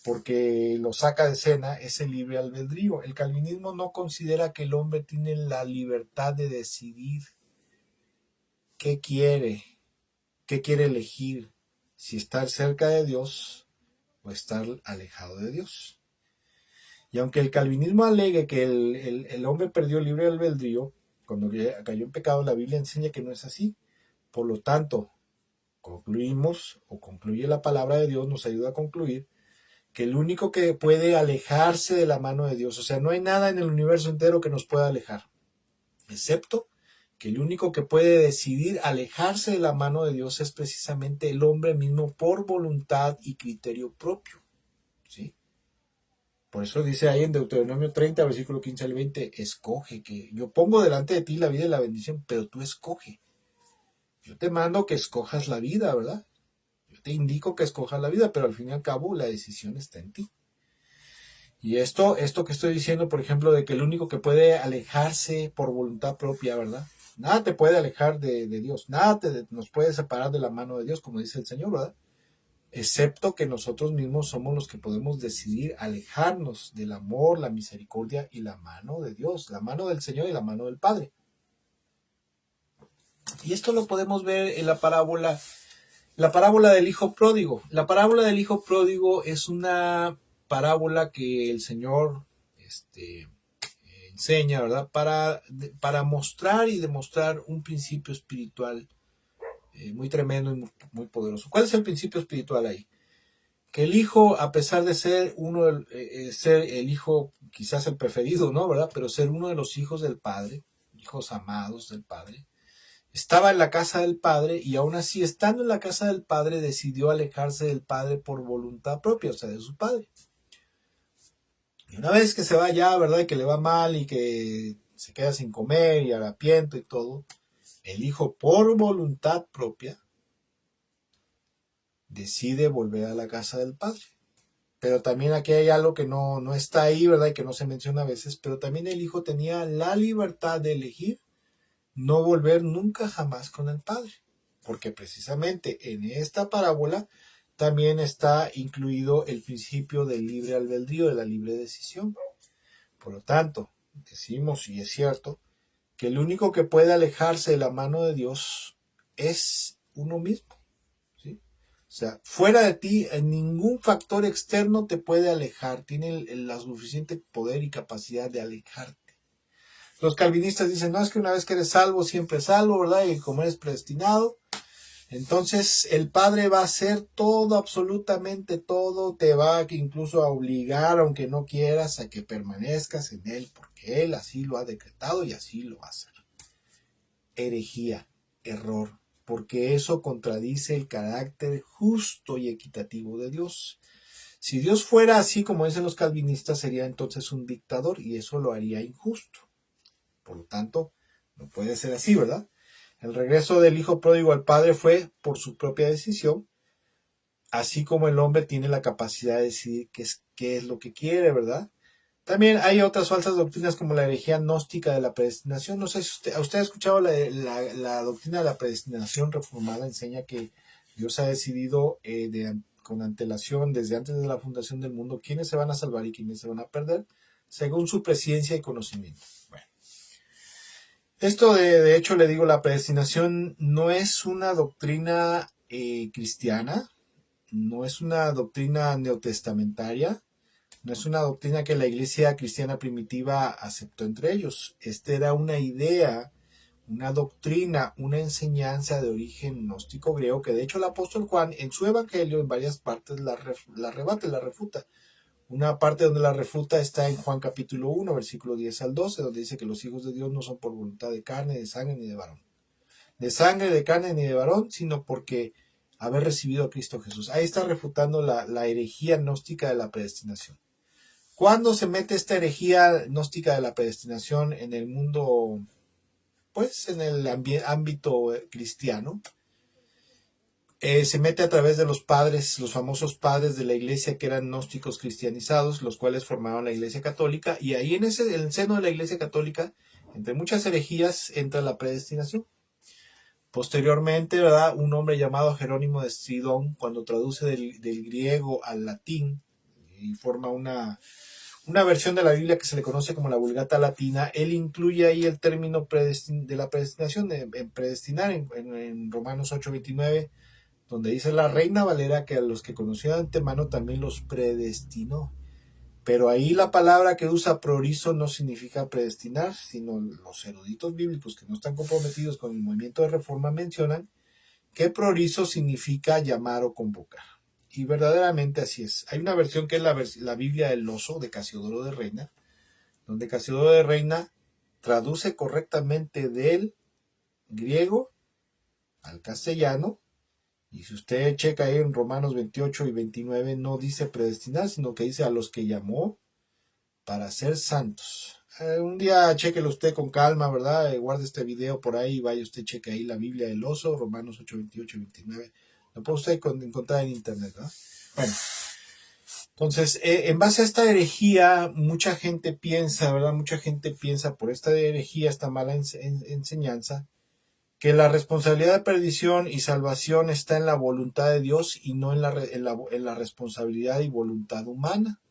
porque lo saca de escena, es el libre albedrío. El calvinismo no considera que el hombre tiene la libertad de decidir qué quiere elegir, si estar cerca de Dios o estar alejado de Dios. Y aunque el calvinismo alegue que el hombre perdió el libre albedrío cuando cayó en pecado, la Biblia enseña que no es así. Por lo tanto, concluye la palabra de Dios, nos ayuda a concluir que el único que puede alejarse de la mano de Dios, o sea, no hay nada en el universo entero que nos pueda alejar, excepto que el único que puede decidir alejarse de la mano de Dios es precisamente el hombre mismo por voluntad y criterio propio, ¿sí? Por eso dice ahí en Deuteronomio 30, versículo 15 al 20, escoge, que yo pongo delante de ti la vida y la bendición, pero tú escoge. Yo te mando que escojas la vida, ¿verdad? Yo te indico que escojas la vida, pero al fin y al cabo la decisión está en ti. Y esto que estoy diciendo, por ejemplo, de que el único que puede alejarse por voluntad propia, ¿verdad? Nada te puede alejar de Dios, nada nos puede separar de la mano de Dios, como dice el Señor, ¿verdad? Excepto que nosotros mismos somos los que podemos decidir alejarnos del amor, la misericordia y la mano de Dios, la mano del Señor y la mano del Padre. Y esto lo podemos ver en la parábola del hijo pródigo. La parábola del hijo pródigo es una parábola que el Señor enseña, ¿verdad? Para mostrar y demostrar un principio espiritual muy tremendo y muy poderoso. ¿Cuál es el principio espiritual ahí? Que el hijo, a pesar de ser ser el hijo, quizás el preferido, ¿no? ¿Verdad? Pero ser uno de los hijos del Padre, hijos amados del Padre, estaba en la casa del Padre y aún así, estando en la casa del Padre, decidió alejarse del Padre por voluntad propia, o sea, de su Padre. Y una vez que se va ya, ¿verdad? Y que le va mal y que se queda sin comer y harapiento y todo, el hijo por voluntad propia decide volver a la casa del padre. Pero también aquí hay algo que no está ahí, ¿verdad? Y que no se menciona a veces, pero también el hijo tenía la libertad de elegir no volver nunca jamás con el padre. Porque precisamente en esta parábola también está incluido el principio del libre albedrío, de la libre decisión. Por lo tanto, decimos, y es cierto, que el único que puede alejarse de la mano de Dios es uno mismo. ¿Sí? O sea, fuera de ti, ningún factor externo te puede alejar, tiene la suficiente poder y capacidad de alejarte. Los calvinistas dicen, no, es que una vez que eres salvo, siempre es salvo, ¿verdad? Y como eres predestinado, entonces el Padre va a hacer todo, absolutamente todo, te va incluso a obligar, aunque no quieras, a que permanezcas en Él, porque Él así lo ha decretado y así lo va a hacer. Herejía, error, porque eso contradice el carácter justo y equitativo de Dios. Si Dios fuera así como dicen los calvinistas, sería entonces un dictador y eso lo haría injusto. Por lo tanto, no puede ser así, ¿verdad? El regreso del hijo pródigo al padre fue por su propia decisión, así como el hombre tiene la capacidad de decidir qué es lo que quiere, ¿verdad? También hay otras falsas doctrinas como la herejía gnóstica de la predestinación. No sé si usted ha escuchado la doctrina de la predestinación reformada, enseña que Dios ha decidido con antelación, desde antes de la fundación del mundo, quiénes se van a salvar y quiénes se van a perder, según su presciencia y conocimiento. Bueno, esto de hecho le digo, la predestinación no es una doctrina cristiana, no es una doctrina neotestamentaria, no es una doctrina que la iglesia cristiana primitiva aceptó entre ellos. Esta era una idea, una doctrina, una enseñanza de origen gnóstico griego que de hecho el apóstol Juan en su evangelio en varias partes la rebate, la refuta. Una parte donde la refuta está en Juan capítulo 1, versículo 10 al 12, donde dice que los hijos de Dios no son por voluntad de carne, de sangre ni de varón. De sangre, de carne ni de varón, sino porque haber recibido a Cristo Jesús. Ahí está refutando la herejía gnóstica de la predestinación. ¿Cuándo se mete esta herejía gnóstica de la predestinación en el mundo, pues en el ámbito cristiano? Se mete a través de los padres, los famosos padres de la iglesia que eran gnósticos cristianizados, los cuales formaban la iglesia católica, y ahí en el seno de la iglesia católica, entre muchas herejías, entra la predestinación. Posteriormente, ¿verdad? Un hombre llamado Jerónimo de Stridón, cuando traduce del griego al latín y forma una versión de la Biblia que se le conoce como la Vulgata Latina, él incluye ahí el término de la predestinación, en predestinar, en Romanos 8:29, donde dice la Reina Valera que a los que conoció de antemano también los predestinó. Pero ahí la palabra que usa prorizo no significa predestinar, sino los eruditos bíblicos que no están comprometidos con el movimiento de reforma mencionan que prorizo significa llamar o convocar. Y verdaderamente así es. Hay una versión que es la Biblia del Oso de Casiodoro de Reina, donde Casiodoro de Reina traduce correctamente del griego al castellano. Y si usted checa ahí en Romanos 28 y 29, no dice predestinar, sino que dice a los que llamó para ser santos. Un día chequelo usted con calma, ¿verdad? Guarde este video por ahí, vaya usted, cheque ahí la Biblia del Oso, Romanos 8, 28 y 29. Lo puede usted encontrar en internet, ¿verdad? Bueno, entonces, en base a esta herejía, mucha gente piensa, ¿verdad? Mucha gente piensa por esta herejía, esta mala enseñanza, que la responsabilidad de perdición y salvación está en la voluntad de Dios y no en la responsabilidad y voluntad humana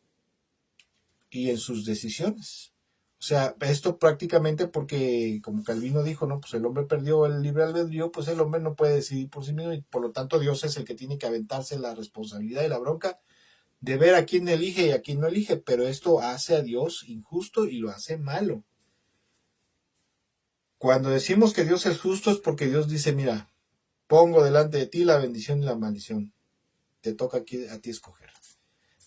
y en sus decisiones. O sea, esto prácticamente porque, como Calvino dijo, no, pues el hombre perdió el libre albedrío, pues el hombre no puede decidir por sí mismo y por lo tanto Dios es el que tiene que aventarse la responsabilidad y la bronca de ver a quién elige y a quién no elige, pero esto hace a Dios injusto y lo hace malo. Cuando decimos que Dios es justo es porque Dios dice, mira, pongo delante de ti la bendición y la maldición, te toca a ti escoger.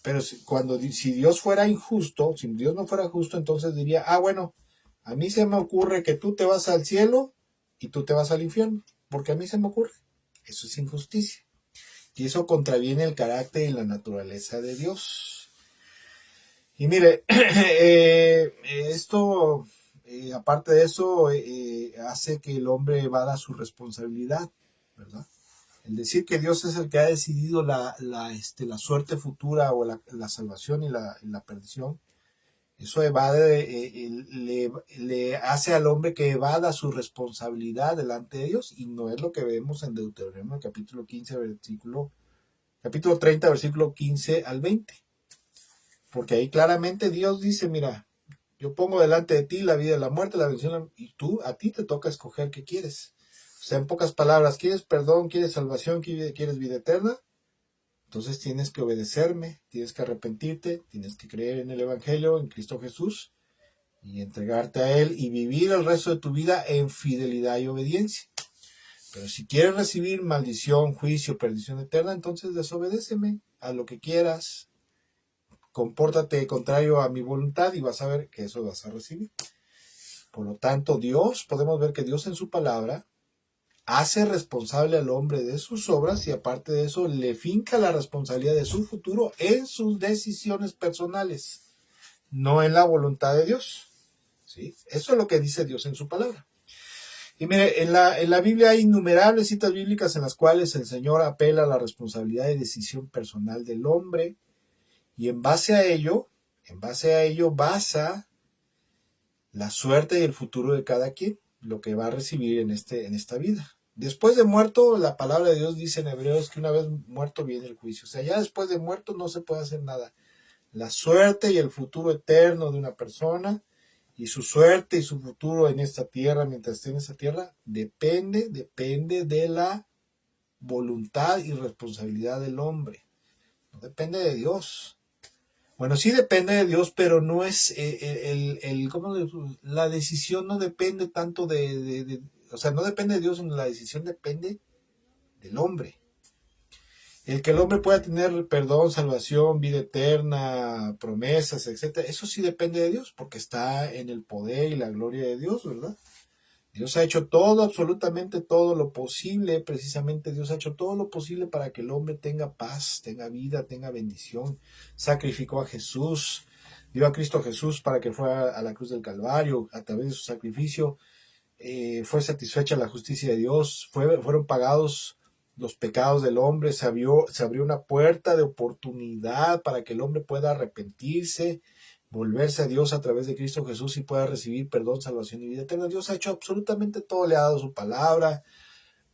Pero si Dios fuera injusto, si Dios no fuera justo, entonces diría, bueno, a mí se me ocurre que tú te vas al cielo y tú te vas al infierno, porque a mí se me ocurre. Eso es injusticia. Y eso contraviene el carácter y la naturaleza de Dios. Y mire, esto, aparte de eso, hace que el hombre evada su responsabilidad, ¿verdad? El decir que Dios es el que ha decidido la suerte futura o la salvación y la perdición, eso evade, le hace al hombre que evada su responsabilidad delante de Dios, y no es lo que vemos en Deuteronomio capítulo 30, versículo 15 al 20. Porque ahí claramente Dios dice, mira, yo pongo delante de ti la vida y la muerte, la bendición, y a ti te toca escoger qué quieres. O sea, en pocas palabras, ¿quieres perdón, quieres salvación, quieres vida eterna? Entonces tienes que obedecerme, tienes que arrepentirte, tienes que creer en el Evangelio, en Cristo Jesús, y entregarte a Él y vivir el resto de tu vida en fidelidad y obediencia. Pero si quieres recibir maldición, juicio, perdición eterna, entonces desobedéceme a lo que quieras, compórtate contrario a mi voluntad y vas a ver que eso vas a recibir. Por lo tanto, podemos ver que Dios en su palabra hace responsable al hombre de sus obras, y aparte de eso le finca la responsabilidad de su futuro en sus decisiones personales, no en la voluntad de Dios. ¿Sí? Eso es lo que dice Dios en su palabra. Y mire, en la Biblia hay innumerables citas bíblicas en las cuales el Señor apela a la responsabilidad y decisión personal del hombre, y en base a ello basa la suerte y el futuro de cada quien, lo que va a recibir en esta vida. Después de muerto, la palabra de Dios dice en Hebreos que una vez muerto viene el juicio. O sea, ya después de muerto no se puede hacer nada. La suerte y el futuro eterno de una persona, y su suerte y su futuro en esta tierra, mientras esté en esta tierra, depende de la voluntad y responsabilidad del hombre. No depende de Dios. Bueno, sí depende de Dios, pero no es la decisión no depende tanto o sea, no depende de Dios, sino la decisión depende del hombre. El que el hombre pueda tener perdón, salvación, vida eterna, promesas, etcétera, eso sí depende de Dios, porque está en el poder y la gloria de Dios, ¿verdad? Dios ha hecho todo, absolutamente todo lo posible, precisamente Dios ha hecho todo lo posible para que el hombre tenga paz, tenga vida, tenga bendición. Sacrificó a Jesús, dio a Cristo Jesús para que fuera a la cruz del Calvario. A través de su sacrificio fue satisfecha la justicia de Dios, fueron pagados los pecados del hombre, se abrió una puerta de oportunidad para que el hombre pueda arrepentirse, volverse a Dios a través de Cristo Jesús, y pueda recibir perdón, salvación y vida eterna. Dios ha hecho absolutamente todo, le ha dado su palabra,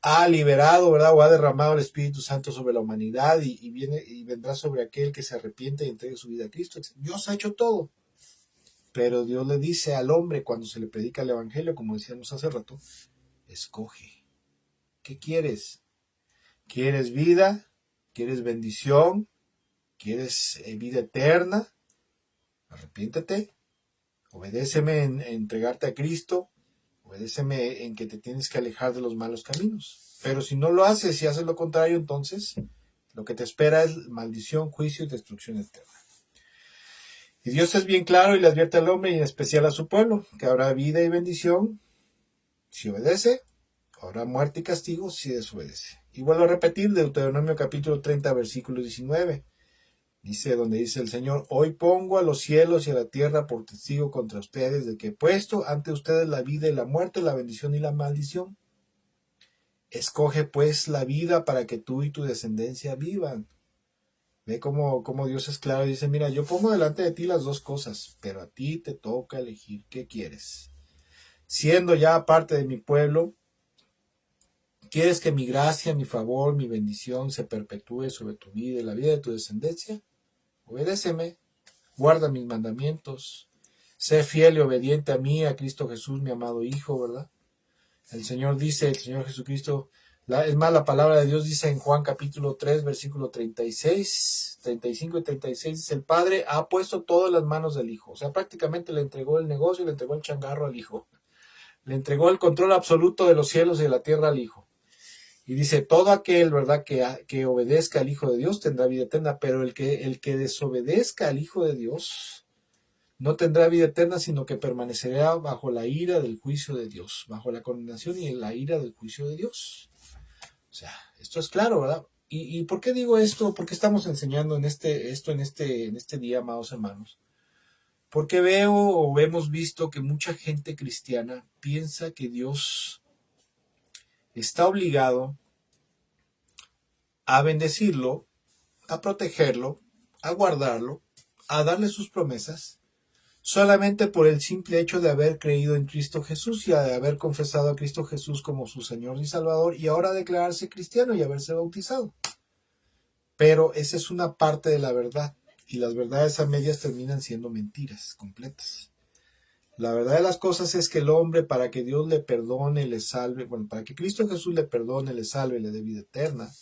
ha liberado, ¿verdad? O ha derramado el Espíritu Santo sobre la humanidad, y vendrá sobre aquel que se arrepiente y entregue su vida a Cristo. Dios ha hecho todo. Pero Dios le dice al hombre cuando se le predica el Evangelio, como decíamos hace rato, escoge. ¿Qué quieres? ¿Quieres vida? ¿Quieres bendición? ¿Quieres vida eterna? Arrepiéntete. Obedéceme en entregarte a Cristo. Obedéceme en que te tienes que alejar de los malos caminos. Pero si no lo haces y haces lo contrario, entonces lo que te espera es maldición, juicio y destrucción eterna. Y Dios es bien claro y le advierte al hombre, y en especial a su pueblo, que habrá vida y bendición si obedece, habrá muerte y castigo si desobedece. Y vuelvo a repetir, Deuteronomio capítulo 30, versículo 19. Donde dice el Señor: hoy pongo a los cielos y a la tierra por testigo contra ustedes de que he puesto ante ustedes la vida y la muerte, la bendición y la maldición. Escoge pues la vida para que tú y tu descendencia vivan. Ve cómo Dios es claro y dice: mira, yo pongo delante de ti las dos cosas, pero a ti te toca elegir qué quieres. Siendo ya parte de mi pueblo, ¿quieres que mi gracia, mi favor, mi bendición se perpetúe sobre tu vida y la vida de tu descendencia? Obedéceme, guarda mis mandamientos, sé fiel y obediente a mí, a Cristo Jesús, mi amado Hijo, ¿verdad? El Señor Jesucristo, es más, la palabra de Dios dice en Juan capítulo 3, versículo 36, 35 y 36, dice: el Padre ha puesto todo en las manos del Hijo. O sea, prácticamente le entregó el negocio, le entregó el changarro al Hijo. Le entregó el control absoluto de los cielos y de la tierra al Hijo. Y dice: todo aquel, ¿verdad?, que obedezca al Hijo de Dios tendrá vida eterna, pero el que desobedezca al Hijo de Dios no tendrá vida eterna, sino que permanecerá bajo la ira del juicio de Dios, bajo la condenación y la ira del juicio de Dios. O sea, esto es claro, ¿verdad? ¿Y por qué digo esto? ¿Por qué estamos enseñando en este día, amados hermanos? Porque veo o hemos visto que mucha gente cristiana piensa que Dios está obligado a bendecirlo, a protegerlo, a guardarlo, a darle sus promesas, solamente por el simple hecho de haber creído en Cristo Jesús y de haber confesado a Cristo Jesús como su Señor y Salvador y ahora declararse cristiano y haberse bautizado. Pero esa es una parte de la verdad y las verdades a medias terminan siendo mentiras completas. La verdad de las cosas es que el hombre, para que Dios le perdone, le salve, bueno, para que Cristo Jesús le perdone, le salve, le dé vida eterna,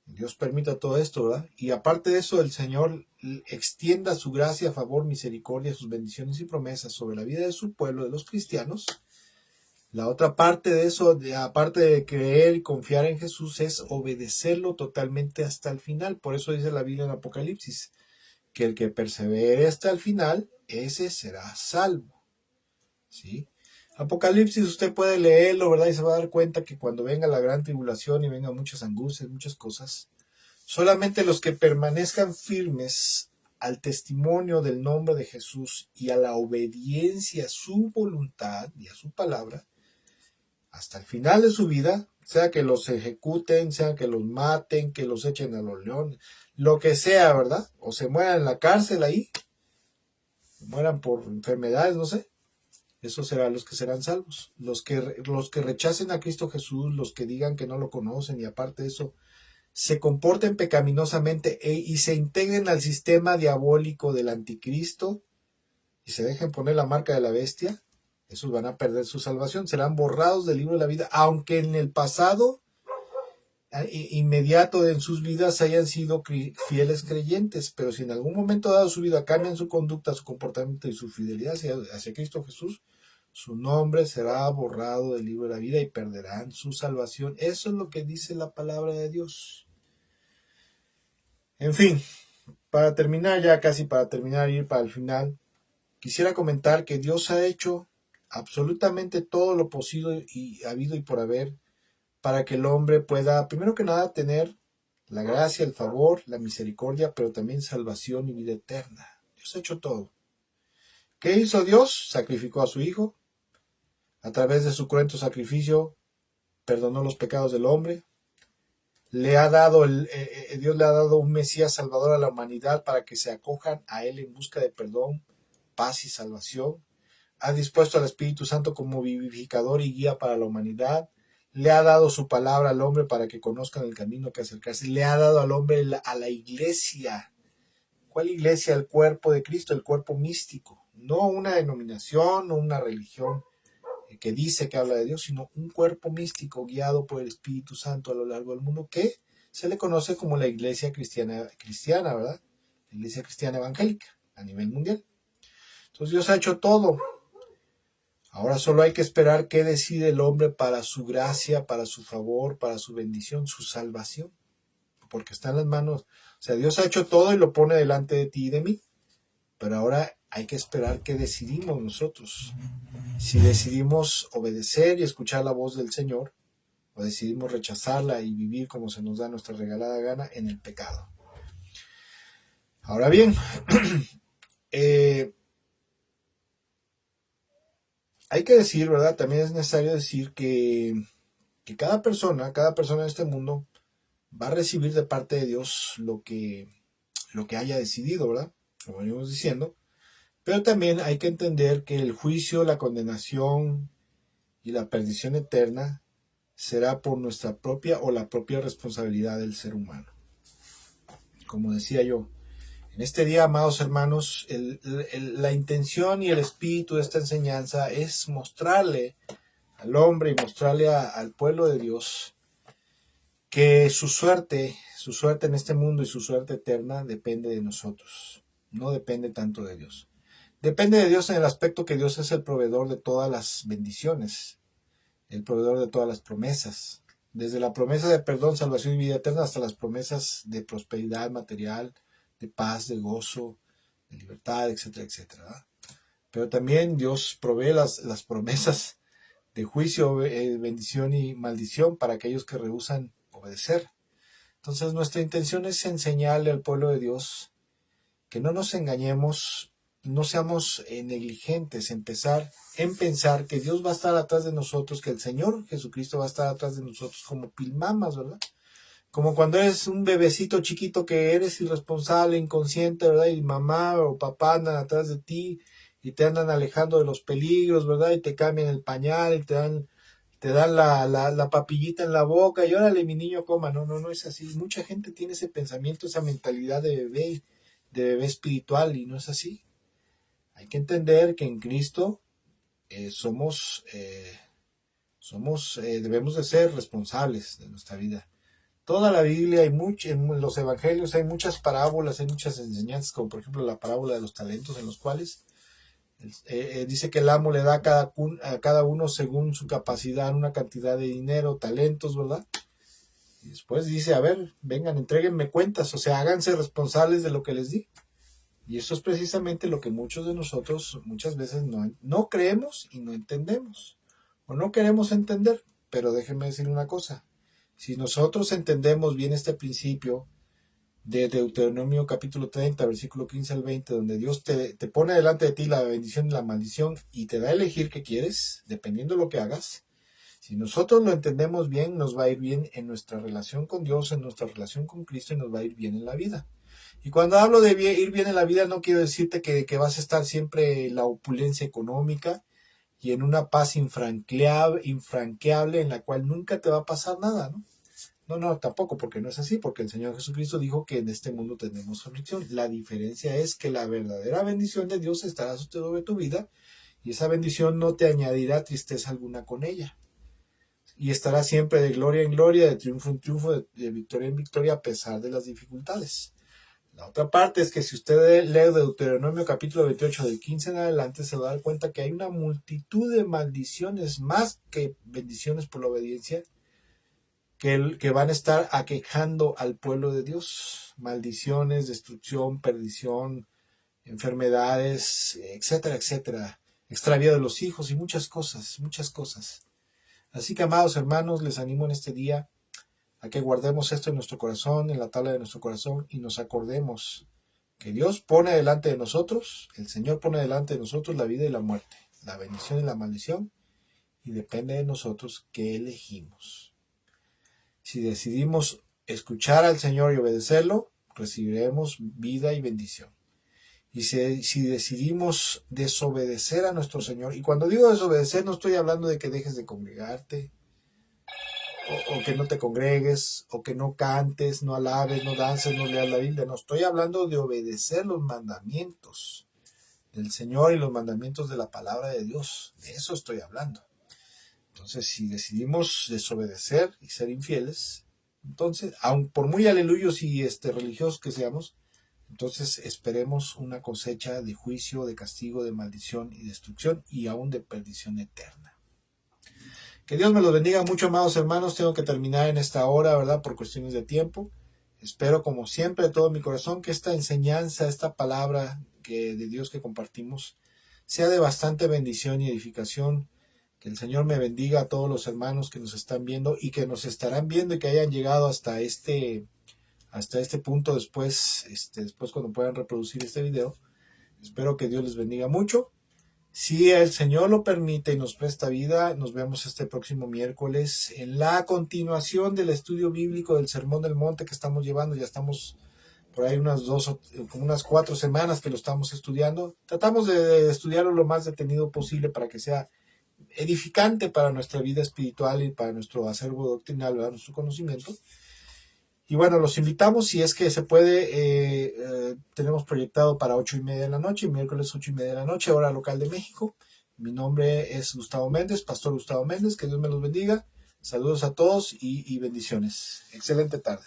Dios permita todo esto, ¿verdad? Y aparte de eso, el Señor extienda su gracia, favor, misericordia, sus bendiciones y promesas sobre la vida de su pueblo, de los cristianos. La otra parte de eso, aparte de creer y confiar en Jesús, es obedecerlo totalmente hasta el final. Por eso dice la Biblia en Apocalipsis, que el que persevere hasta el final, ese será salvo. ¿Sí? Apocalipsis usted puede leerlo, ¿verdad? Y se va a dar cuenta que cuando venga la gran tribulación y vengan muchas angustias, muchas cosas, solamente los que permanezcan firmes al testimonio del nombre de Jesús y a la obediencia a su voluntad y a su palabra, hasta el final de su vida, sea que los ejecuten, sea que los maten, que los echen a los leones, lo que sea, ¿verdad? O se mueran en la cárcel ahí, mueran por enfermedades, no sé. Esos serán los que serán salvos. Los que rechacen a Cristo Jesús, los que digan que no lo conocen y aparte de eso, se comporten pecaminosamente y se integren al sistema diabólico del anticristo y se dejen poner la marca de la bestia, esos van a perder su salvación, serán borrados del libro de la vida, aunque en el pasado inmediato en sus vidas hayan sido fieles creyentes, pero si en algún momento dado su vida cambian su conducta, su comportamiento y su fidelidad hacia Cristo Jesús, su nombre será borrado del libro de la vida y perderán su salvación. Eso es lo que dice la palabra de Dios. En fin, para terminar ya, casi para terminar, ir para el final, quisiera comentar que Dios ha hecho absolutamente todo lo posible y habido y por haber para que el hombre pueda, primero que nada, tener la gracia, el favor, la misericordia, pero también salvación y vida eterna. Dios ha hecho todo. ¿Qué hizo Dios? Sacrificó a su Hijo. A través de su cruento sacrificio, perdonó los pecados del hombre. Dios le ha dado un Mesías salvador a la humanidad para que se acojan a Él en busca de perdón, paz y salvación. Ha dispuesto al Espíritu Santo como vivificador y guía para la humanidad. Le ha dado su palabra al hombre para que conozcan el camino que acercarse. Le ha dado al hombre a la iglesia. ¿Cuál iglesia? El cuerpo de Cristo, el cuerpo místico. No una denominación, no una religión que dice que habla de Dios, sino un cuerpo místico guiado por el Espíritu Santo a lo largo del mundo, que se le conoce como la iglesia cristiana, ¿verdad? La iglesia cristiana evangélica a nivel mundial. Entonces Dios ha hecho todo. Ahora solo hay que esperar qué decide el hombre para su gracia, para su favor, para su bendición, su salvación. Porque está en las manos. O sea, Dios ha hecho todo y lo pone delante de ti y de mí. Pero ahora hay que esperar qué decidimos nosotros. Si decidimos obedecer y escuchar la voz del Señor, o decidimos rechazarla y vivir como se nos da nuestra regalada gana en el pecado. Ahora bien, hay que decir, ¿verdad? También es necesario decir que cada persona en este mundo va a recibir de parte de Dios lo que haya decidido, ¿verdad? Como venimos diciendo. Pero también hay que entender que el juicio, la condenación y la perdición eterna será por nuestra propia o la propia responsabilidad del ser humano. Como decía yo, en este día, amados hermanos, la intención y el espíritu de esta enseñanza es mostrarle al hombre y mostrarle al pueblo de Dios que su suerte en este mundo y su suerte eterna depende de nosotros, no depende tanto de Dios. Depende de Dios en el aspecto que Dios es el proveedor de todas las bendiciones, el proveedor de todas las promesas, desde la promesa de perdón, salvación y vida eterna hasta las promesas de prosperidad material, de paz, de gozo, de libertad, etcétera, etcétera. Pero también Dios provee las promesas de juicio, bendición y maldición para aquellos que rehúsan obedecer. Entonces nuestra intención es enseñarle al pueblo de Dios que no nos engañemos no seamos negligentes en pensar que Dios va a estar atrás de nosotros, que el Señor Jesucristo va a estar atrás de nosotros como pilmamas, ¿verdad? Como cuando eres un bebecito chiquito que eres irresponsable, inconsciente, ¿verdad? Y mamá o papá andan atrás de ti y te andan alejando de los peligros, ¿verdad? Y te cambian el pañal y te dan la papillita en la boca y órale, mi niño coma. No, no, no es así. Mucha gente tiene ese pensamiento, esa mentalidad de bebé espiritual, y no es así. Hay que entender que en Cristo debemos de ser responsables de nuestra vida. Toda la Biblia en los evangelios hay muchas parábolas, hay muchas enseñanzas, como por ejemplo la parábola de los talentos, en los cuales dice que el amo le da a cada uno según su capacidad una cantidad de dinero, talentos, ¿verdad? Y después dice, a ver, vengan, entréguenme cuentas, o sea, háganse responsables de lo que les di. Y eso es precisamente lo que muchos de nosotros muchas veces no creemos y no entendemos, o no queremos entender. Pero déjenme decir una cosa, si nosotros entendemos bien este principio de Deuteronomio capítulo 30, versículo 15 al 20, donde Dios te pone delante de ti la bendición y la maldición y te da a elegir qué quieres, dependiendo de lo que hagas, si nosotros lo entendemos bien, nos va a ir bien en nuestra relación con Dios, en nuestra relación con Cristo, y nos va a ir bien en la vida. Y cuando hablo de ir bien en la vida, no quiero decirte que vas a estar siempre en la opulencia económica y en una paz infranqueable en la cual nunca te va a pasar nada, ¿no? No, no, tampoco, porque no es así, porque el Señor Jesucristo dijo que en este mundo tenemos aflicción. La diferencia es que la verdadera bendición de Dios estará sobre tu vida, y esa bendición no te añadirá tristeza alguna con ella. Y estará siempre de gloria en gloria, de triunfo en triunfo, de victoria en victoria, a pesar de las dificultades. La otra parte es que si usted lee Deuteronomio capítulo 28 del 15 en adelante, se va a dar cuenta que hay una multitud de maldiciones más que bendiciones por la obediencia que van a estar aquejando al pueblo de Dios. Maldiciones, destrucción, perdición, enfermedades, etcétera, etcétera. Extravío de los hijos y muchas cosas, muchas cosas. Así que, amados hermanos, les animo en este día a que guardemos esto en nuestro corazón, en la tabla de nuestro corazón, y nos acordemos que Dios pone delante de nosotros, el Señor pone delante de nosotros la vida y la muerte, la bendición y la maldición, y depende de nosotros qué elegimos. Si decidimos escuchar al Señor y obedecerlo, recibiremos vida y bendición. Y si decidimos desobedecer a nuestro Señor, y cuando digo desobedecer no estoy hablando de que dejes de congregarte, o que no te congregues, o que no cantes, no alabes, no dances, no leas la Biblia. No, estoy hablando de obedecer los mandamientos del Señor y los mandamientos de la palabra de Dios. De eso estoy hablando. Entonces, si decidimos desobedecer y ser infieles, entonces, aun por muy aleluyos y religiosos que seamos, entonces esperemos una cosecha de juicio, de castigo, de maldición y destrucción, y aún de perdición eterna. Que Dios me los bendiga mucho, amados hermanos. Tengo que terminar en esta hora, ¿verdad? Por cuestiones de tiempo. Espero, como siempre, de todo mi corazón, que esta enseñanza, esta palabra de Dios que compartimos, sea de bastante bendición y edificación. Que el Señor me bendiga a todos los hermanos que nos están viendo y que nos estarán viendo y que hayan llegado hasta este punto después cuando puedan reproducir este video. Espero que Dios les bendiga mucho. Si el Señor lo permite y nos presta vida, nos vemos este próximo miércoles en la continuación del estudio bíblico del Sermón del Monte que estamos llevando. Ya estamos por ahí unas 4 semanas que lo estamos estudiando. Tratamos de estudiarlo lo más detenido posible para que sea edificante para nuestra vida espiritual y para nuestro acervo doctrinal, ¿verdad? Nuestro conocimiento. Y bueno, los invitamos, si es que se puede, tenemos proyectado para 8:30 de la noche, miércoles 8:30 de la noche, hora local de México. Mi nombre es Gustavo Méndez, Pastor Gustavo Méndez, que Dios me los bendiga. Saludos a todos y bendiciones. Excelente tarde.